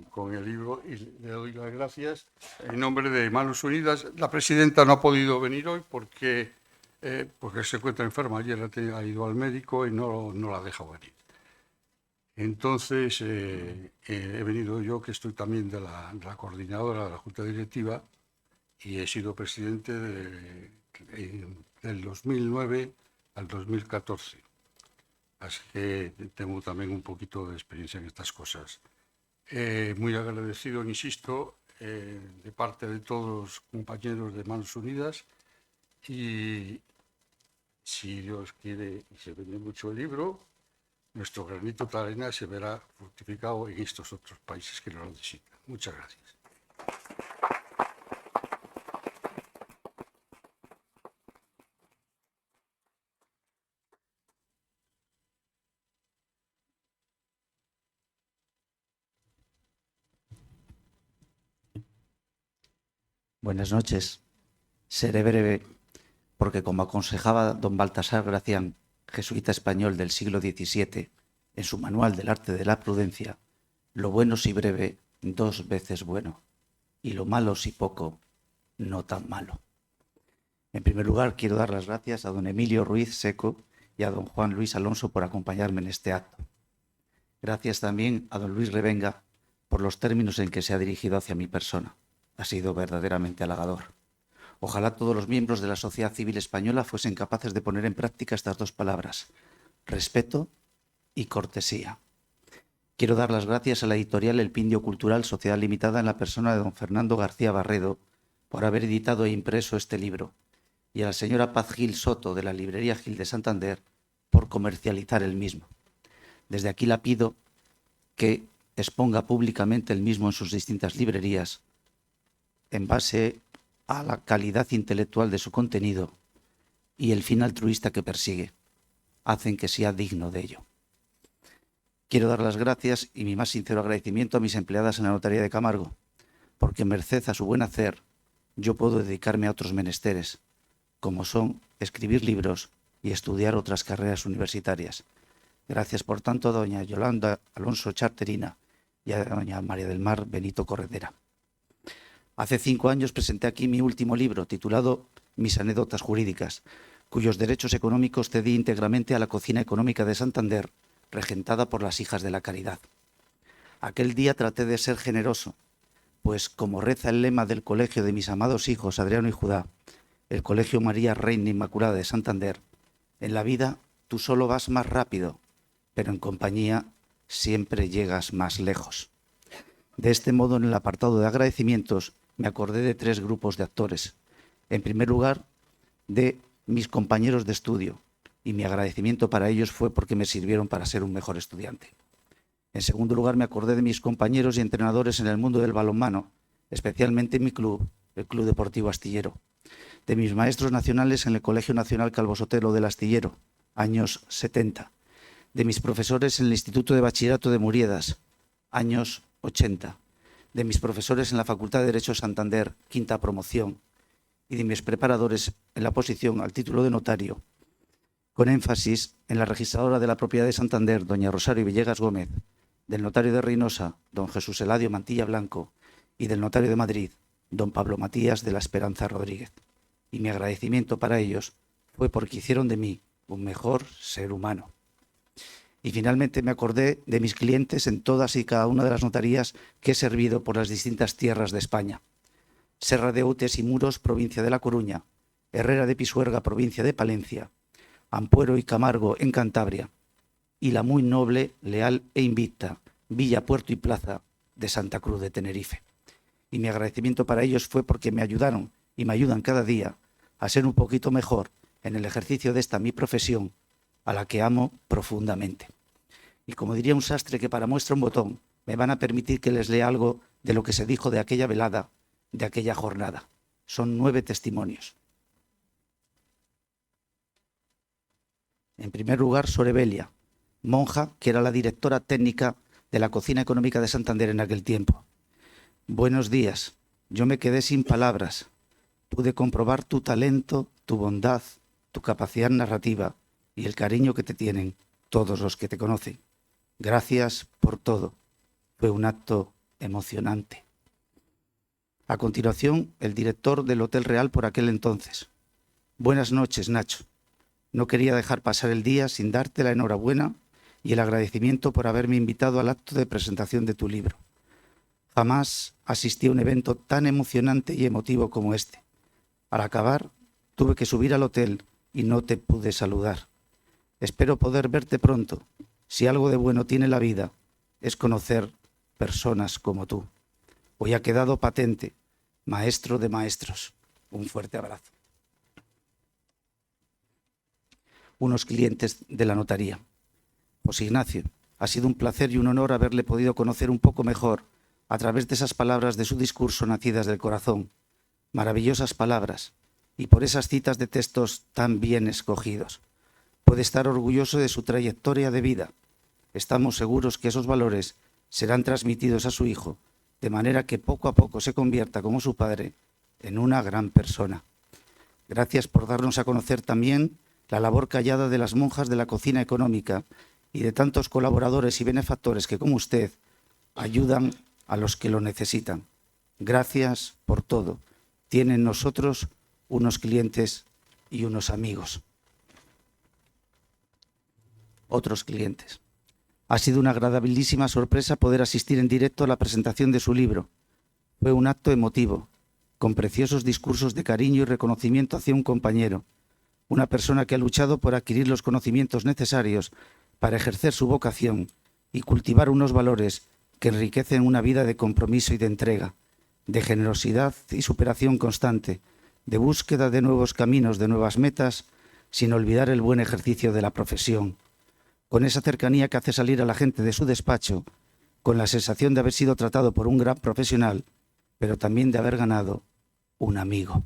con el libro y le doy las gracias. En nombre de Manos Unidas, la presidenta no ha podido venir hoy porque se encuentra enferma. Ayer ha ido al médico y no la ha dejado venir. Entonces, he venido yo, que estoy también de la coordinadora de la Junta Directiva, y he sido presidente del 2009 al 2014. Así que tengo también un poquito de experiencia en estas cosas. Muy agradecido, insisto, de parte de todos los compañeros de Manos Unidas, y si Dios quiere y se vende mucho el libro, nuestro granito de arena se verá fructificado en estos otros países que lo necesitan. Muchas gracias. Buenas noches. Seré breve porque, como aconsejaba don Baltasar Gracián, jesuita español del siglo XVII, en su Manual del Arte de la Prudencia, lo bueno si breve, 2 veces bueno, y lo malo si poco, no tan malo. En primer lugar, quiero dar las gracias a don Emilio Ruiz Seco y a don Juan Luis Alonso por acompañarme en este acto. Gracias también a don Luis Revenga por los términos en que se ha dirigido hacia mi persona. Ha sido verdaderamente halagador. Ojalá todos los miembros de la sociedad civil española fuesen capaces de poner en práctica estas 2 palabras: respeto y cortesía. Quiero dar las gracias a la editorial El Pindio Cultural, Sociedad Limitada, en la persona de don Fernando García Barredo, por haber editado e impreso este libro, y a la señora Paz Gil Soto, de la librería Gil de Santander, por comercializar el mismo. Desde aquí la pido que exponga públicamente el mismo en sus distintas librerías, en base a la calidad intelectual de su contenido y el fin altruista que persigue. Hacen que sea digno de ello. Quiero dar las gracias y mi más sincero agradecimiento a mis empleadas en la Notaría de Camargo, porque merced a su buen hacer, yo puedo dedicarme a otros menesteres, como son escribir libros y estudiar otras carreras universitarias. Gracias, por tanto, a doña Yolanda Alonso Charterina y a doña María del Mar Benito Corredera. Hace 5 años presenté aquí mi último libro, titulado Mis anécdotas jurídicas, cuyos derechos económicos cedí íntegramente a la Cocina Económica de Santander, regentada por las Hijas de la Caridad. Aquel día traté de ser generoso, pues, como reza el lema del colegio de mis amados hijos Adriano y Judá, el Colegio María Reina Inmaculada de Santander, en la vida tú solo vas más rápido, pero en compañía siempre llegas más lejos. De este modo, en el apartado de agradecimientos, me acordé de 3 grupos de actores. En primer lugar, de mis compañeros de estudio, y mi agradecimiento para ellos fue porque me sirvieron para ser un mejor estudiante. En segundo lugar, me acordé de mis compañeros y entrenadores en el mundo del balonmano, especialmente en mi club, el Club Deportivo Astillero. De mis maestros nacionales en el Colegio Nacional Calvo Sotelo del Astillero, años 70. De mis profesores en el Instituto de Bachillerato de Muriedas, años 80. De mis profesores en la Facultad de Derecho Santander, 5ª promoción, y de mis preparadores en la oposición al título de notario, con énfasis en la registradora de la propiedad de Santander, doña Rosario Villegas Gómez, del notario de Reynosa, don Jesús Eladio Mantilla Blanco, y del notario de Madrid, don Pablo Matías de la Esperanza Rodríguez. Y mi agradecimiento para ellos fue porque hicieron de mí un mejor ser humano. Y finalmente me acordé de mis clientes en todas y cada una de las notarías que he servido por las distintas tierras de España. Serra de Outes y Muros, provincia de La Coruña; Herrera de Pisuerga, provincia de Palencia; Ampuero y Camargo, en Cantabria; y la muy noble, leal e invicta Villa, Puerto y Plaza de Santa Cruz de Tenerife. Y mi agradecimiento para ellos fue porque me ayudaron y me ayudan cada día a ser un poquito mejor en el ejercicio de esta mi profesión, a la que amo profundamente. Y como diría un sastre que para muestra un botón, me van a permitir que les lea algo de lo que se dijo de aquella velada, de aquella jornada. Son 9 testimonios. En primer lugar, Sor Evelia, monja que era la directora técnica de la cocina económica de Santander en aquel tiempo. Buenos días, yo me quedé sin palabras. Pude comprobar tu talento, tu bondad, tu capacidad narrativa y el cariño que te tienen todos los que te conocen. Gracias por todo. Fue un acto emocionante. A continuación, el director del Hotel Real por aquel entonces. Buenas noches, Nacho. No quería dejar pasar el día sin darte la enhorabuena y el agradecimiento por haberme invitado al acto de presentación de tu libro. Jamás asistí a un evento tan emocionante y emotivo como este. Al acabar, tuve que subir al hotel y no te pude saludar. Espero poder verte pronto. Si algo de bueno tiene la vida, es conocer personas como tú. Hoy ha quedado patente, maestro de maestros. Un fuerte abrazo. Unos clientes de la notaría. José Ignacio, ha sido un placer y un honor haberle podido conocer un poco mejor a través de esas palabras de su discurso nacidas del corazón. Maravillosas palabras, y por esas citas de textos tan bien escogidos. Puede estar orgulloso de su trayectoria de vida. Estamos seguros que esos valores serán transmitidos a su hijo, de manera que poco a poco se convierta, como su padre, en una gran persona. Gracias por darnos a conocer también la labor callada de las monjas de la cocina económica y de tantos colaboradores y benefactores que, como usted, ayudan a los que lo necesitan. Gracias por todo. Tienen nosotros unos clientes y unos amigos. Otros clientes. Ha sido una agradabilísima sorpresa poder asistir en directo a la presentación de su libro. Fue un acto emotivo, con preciosos discursos de cariño y reconocimiento hacia un compañero, una persona que ha luchado por adquirir los conocimientos necesarios para ejercer su vocación y cultivar unos valores que enriquecen una vida de compromiso y de entrega, de generosidad y superación constante, de búsqueda de nuevos caminos, de nuevas metas, sin olvidar el buen ejercicio de la profesión, con esa cercanía que hace salir a la gente de su despacho, con la sensación de haber sido tratado por un gran profesional, pero también de haber ganado un amigo.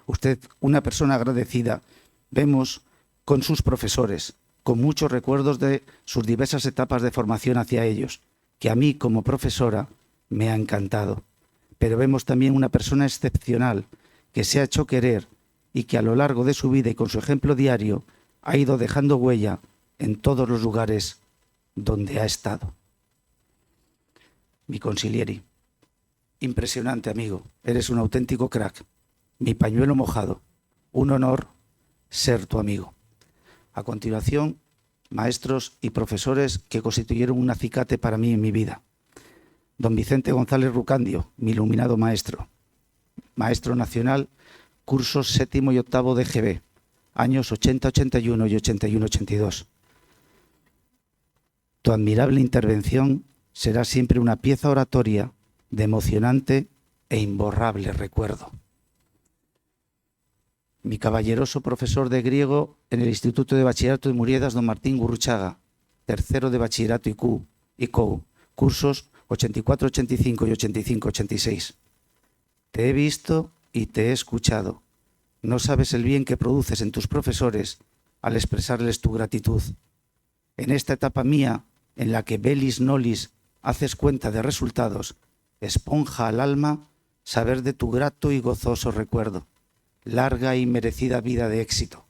Usted, una persona agradecida, vemos con sus profesores, con muchos recuerdos de sus diversas etapas de formación hacia ellos, que a mí como profesora me ha encantado. Pero vemos también una persona excepcional, que se ha hecho querer y que a lo largo de su vida y con su ejemplo diario ha ido dejando huella en todos los lugares donde ha estado. Mi consiglieri, impresionante amigo, eres un auténtico crack, mi pañuelo mojado, un honor ser tu amigo. A continuación, maestros y profesores que constituyeron un acicate para mí en mi vida. Don Vicente González Rucandio, mi iluminado maestro, maestro nacional, cursos 7º y 8º de GB, años 80-81 y 81-82. Tu admirable intervención será siempre una pieza oratoria de emocionante e imborrable recuerdo. Mi caballeroso profesor de griego en el Instituto de Bachillerato de Muriedas, don Martín Gurruchaga, 3º de Bachillerato ICO, cursos 84-85 y 85-86. Te he visto y te he escuchado. No sabes el bien que produces en tus profesores al expresarles tu gratitud. En esta etapa mía, en la que velis nolis haces cuenta de resultados, esponja al alma saber de tu grato y gozoso recuerdo. Larga y merecida vida de éxito.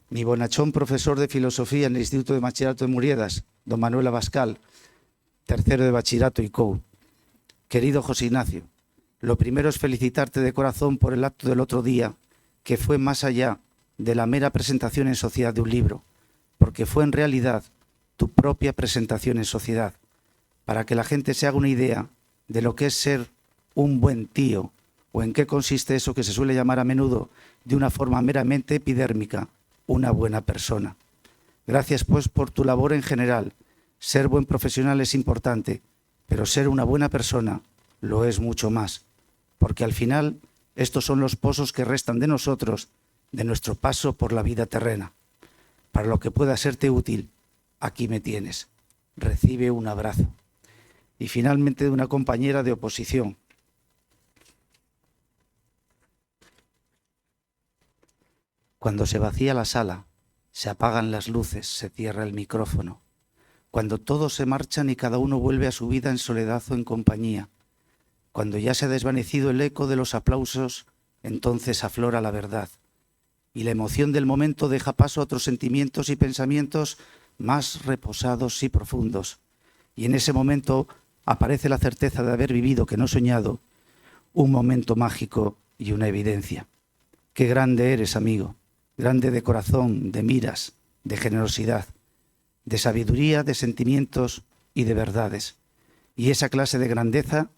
Mi bonachón profesor de filosofía en el Instituto de Bachillerato de Muriedas, don Manuel Abascal, 3º de Bachillerato ICO. Querido José Ignacio, lo primero es felicitarte de corazón por el acto del otro día, que fue más allá de la mera presentación en sociedad de un libro, porque fue en realidad tu propia presentación en sociedad, para que la gente se haga una idea de lo que es ser un buen tío, o en qué consiste eso que se suele llamar a menudo, de una forma meramente epidérmica, una buena persona. Gracias, pues, por tu labor en general. Ser buen profesional es importante, pero ser una buena persona lo es mucho más, porque al final Estos son los pozos que restan de nosotros, de nuestro paso por la vida terrena. Para lo que pueda serte útil, aquí me tienes. Recibe un abrazo. Y finalmente de una compañera de oposición. Cuando se vacía la sala, se apagan las luces, se cierra el micrófono. Cuando todos se marchan y cada uno vuelve a su vida en soledad o en compañía. Cuando ya se ha desvanecido el eco de los aplausos, entonces aflora la verdad. Y la emoción del momento deja paso a otros sentimientos y pensamientos más reposados y profundos. Y en ese momento aparece la certeza de haber vivido, que no he soñado, un momento mágico y una evidencia. Qué grande eres, amigo, grande de corazón, de miras, de generosidad, de sabiduría, de sentimientos y de verdades. Y esa clase de grandeza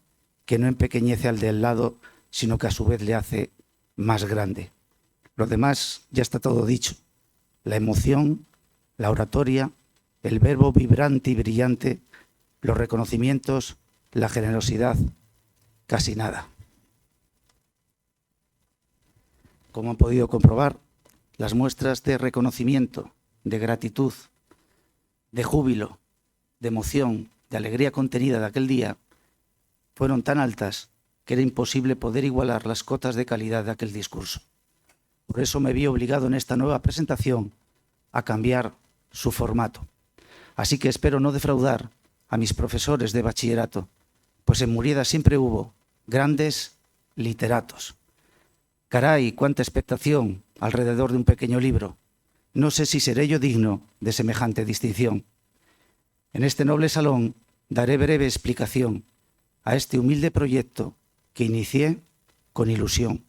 que no empequeñece al del lado, sino que a su vez le hace más grande. Lo demás ya está todo dicho. La emoción, la oratoria, el verbo vibrante y brillante, los reconocimientos, la generosidad, casi nada. Como han podido comprobar, las muestras de reconocimiento, de gratitud, de júbilo, de emoción, de alegría contenida de aquel día, fueron tan altas que era imposible poder igualar las cotas de calidad de aquel discurso. Por eso me vi obligado en esta nueva presentación a cambiar su formato. Así que espero no defraudar a mis profesores de bachillerato, pues en Murieda siempre hubo grandes literatos. Caray, cuánta expectación alrededor de un pequeño libro. No sé si seré yo digno de semejante distinción. En este noble salón daré breve explicación a este humilde proyecto que inicié con ilusión.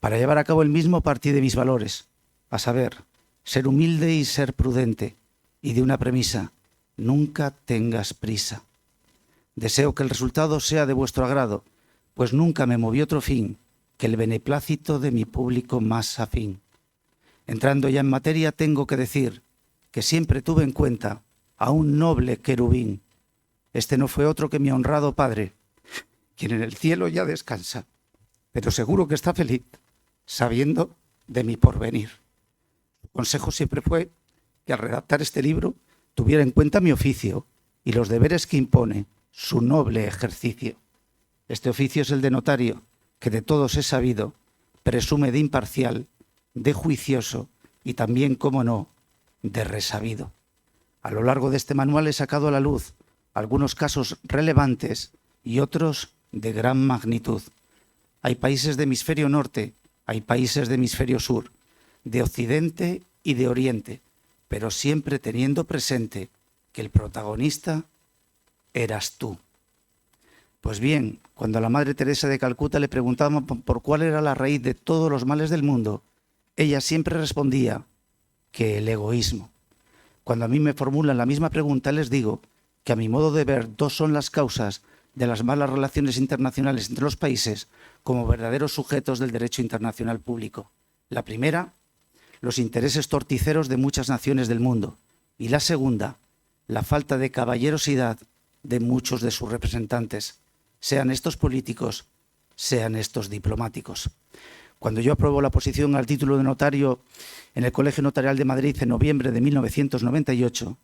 Para llevar a cabo el mismo partí de mis valores, a saber, ser humilde y ser prudente, y de una premisa: nunca tengas prisa. Deseo que el resultado sea de vuestro agrado, pues nunca me movió otro fin que el beneplácito de mi público más afín. Entrando ya en materia, tengo que decir que siempre tuve en cuenta a un noble querubín. Este no fue otro que mi honrado padre, quien en el cielo ya descansa, pero seguro que está feliz, sabiendo de mi porvenir. Su consejo siempre fue que al redactar este libro tuviera en cuenta mi oficio y los deberes que impone su noble ejercicio. Este oficio es el de notario, que de todos es sabido, presume de imparcial, de juicioso y también, como no, de resabido. A lo largo de este manual he sacado a la luz algunos casos relevantes y otros de gran magnitud. Hay países de hemisferio norte, hay países de hemisferio sur, de occidente y de oriente, pero siempre teniendo presente que el protagonista eras tú. Pues bien, cuando a la Madre Teresa de Calcuta le preguntaban por cuál era la raíz de todos los males del mundo, ella siempre respondía que el egoísmo. Cuando a mí me formulan la misma pregunta, les digo que a mi modo de ver dos son las causas de las malas relaciones internacionales entre los países como verdaderos sujetos del derecho internacional público. La primera, los intereses torticeros de muchas naciones del mundo. Y la segunda, la falta de caballerosidad de muchos de sus representantes, sean estos políticos, sean estos diplomáticos. Cuando yo aprobó la oposición al título de notario en el Colegio Notarial de Madrid en noviembre de 1998,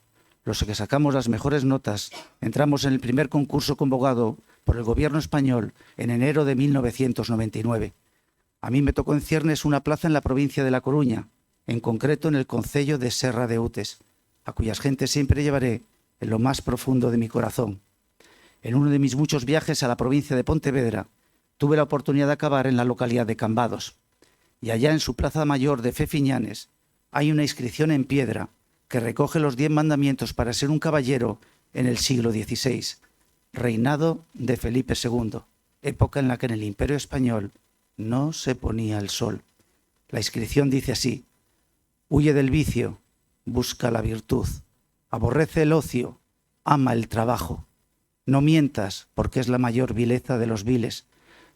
los que sacamos las mejores notas entramos en el primer concurso convocado por el gobierno español en enero de 1999. A mí me tocó en ciernes una plaza en la provincia de La Coruña, en concreto en el concello de Serra de Utes, a cuyas gentes siempre llevaré en lo más profundo de mi corazón. En uno de mis muchos viajes a la provincia de Pontevedra, tuve la oportunidad de acabar en la localidad de Cambados. Y allá en su plaza mayor de Fefiñanes hay una inscripción en piedra que recoge los 10 mandamientos para ser un caballero en el siglo XVI, reinado de Felipe II, época en la que en el Imperio Español no se ponía el sol. La inscripción dice así: huye del vicio, busca la virtud, aborrece el ocio, ama el trabajo. No mientas, porque es la mayor vileza de los viles.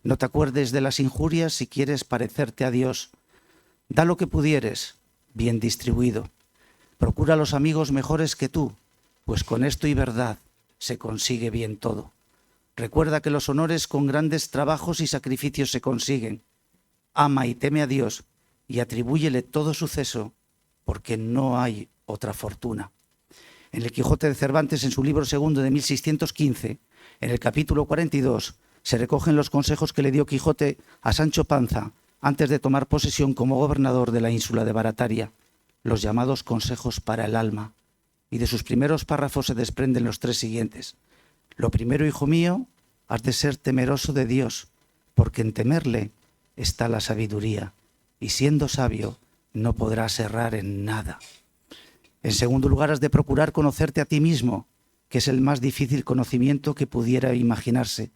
No te acuerdes de las injurias si quieres parecerte a Dios. Da lo que pudieres, bien distribuido. Procura los amigos mejores que tú, pues con esto y verdad se consigue bien todo. Recuerda que los honores con grandes trabajos y sacrificios se consiguen, ama y teme a Dios y atribúyele todo suceso, porque no hay otra fortuna. En el Quijote de Cervantes, en su libro segundo de 1615, en el capítulo 42, se recogen los consejos que le dio Quijote a Sancho Panza antes de tomar posesión como gobernador de la ínsula de Barataria, los llamados consejos para el alma. Y de sus primeros párrafos se desprenden los tres siguientes. Lo primero, hijo mío, has de ser temeroso de Dios, porque en temerle está la sabiduría, y siendo sabio no podrás errar en nada. En segundo lugar, has de procurar conocerte a ti mismo, que es el más difícil conocimiento que pudiera imaginarse.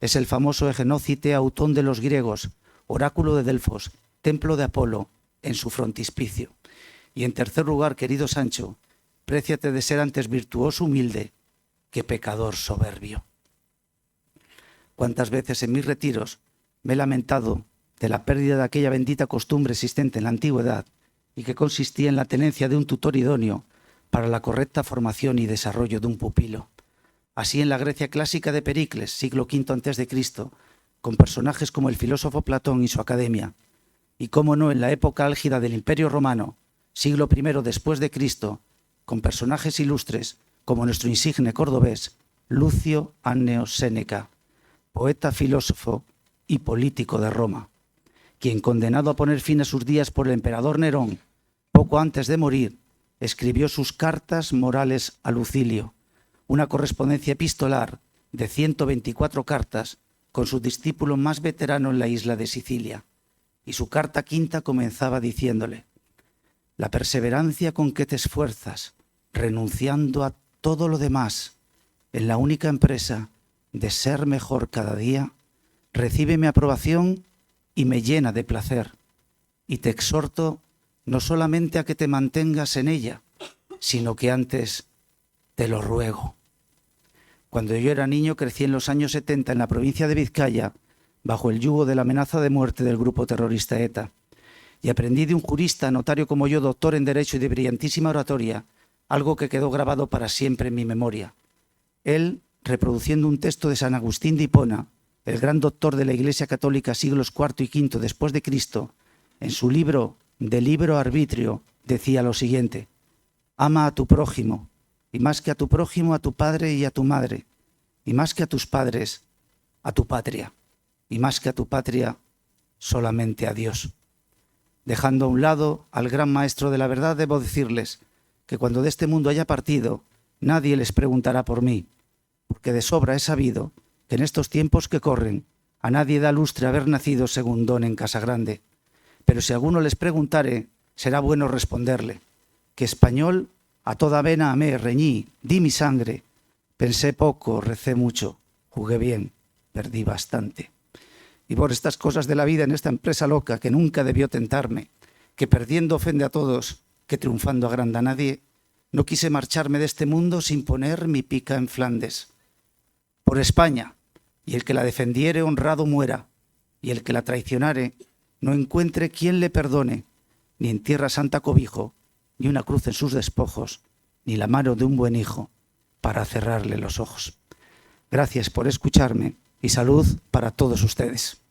Es el famoso Egenócite Autón de los griegos, oráculo de Delfos, templo de Apolo, en su frontispicio. Y en tercer lugar, querido Sancho, préciate de ser antes virtuoso humilde que pecador soberbio. Cuántas veces en mis retiros me he lamentado de la pérdida de aquella bendita costumbre existente en la antigüedad y que consistía en la tenencia de un tutor idóneo para la correcta formación y desarrollo de un pupilo. Así en la Grecia clásica de Pericles, siglo V a.C., con personajes como el filósofo Platón y su academia, y cómo no en la época álgida del Imperio Romano, siglo I después de Cristo, con personajes ilustres como nuestro insigne cordobés Lucio Anneo Séneca, poeta, filósofo y político de Roma, quien, condenado a poner fin a sus días por el emperador Nerón, poco antes de morir, escribió sus cartas morales a Lucilio, una correspondencia epistolar de 124 cartas con su discípulo más veterano en la isla de Sicilia. Y su carta quinta comenzaba diciéndole: la perseverancia con que te esfuerzas, renunciando a todo lo demás, en la única empresa de ser mejor cada día, recibe mi aprobación y me llena de placer. Y te exhorto no solamente a que te mantengas en ella, sino que antes te lo ruego. Cuando yo era niño crecí en los años 70 en la provincia de Vizcaya, bajo el yugo de la amenaza de muerte del grupo terrorista ETA, y aprendí de un jurista, notario como yo, doctor en Derecho y de brillantísima oratoria, algo que quedó grabado para siempre en mi memoria. Él, reproduciendo un texto de San Agustín de Hipona, el gran doctor de la Iglesia Católica siglos IV y V después de Cristo, en su libro De Libero Arbitrio, decía lo siguiente: ama a tu prójimo, y más que a tu prójimo, a tu padre y a tu madre, y más que a tus padres, a tu patria, y más que a tu patria, solamente a Dios. Dejando a un lado al gran maestro de la verdad, debo decirles que cuando de este mundo haya partido, nadie les preguntará por mí, porque de sobra he sabido que en estos tiempos que corren a nadie da lustre haber nacido según don en Casagrande. Pero si alguno les preguntare, será bueno responderle que español a toda vena amé, reñí, di mi sangre, pensé poco, recé mucho, jugué bien, perdí bastante. Y por estas cosas de la vida en esta empresa loca que nunca debió tentarme, que perdiendo ofende a todos, que triunfando agranda a nadie, no quise marcharme de este mundo sin poner mi pica en Flandes. Por España, y el que la defendiere honrado muera, y el que la traicionare no encuentre quien le perdone, ni en tierra santa cobijo, ni una cruz en sus despojos, ni la mano de un buen hijo para cerrarle los ojos. Gracias por escucharme y salud para todos ustedes.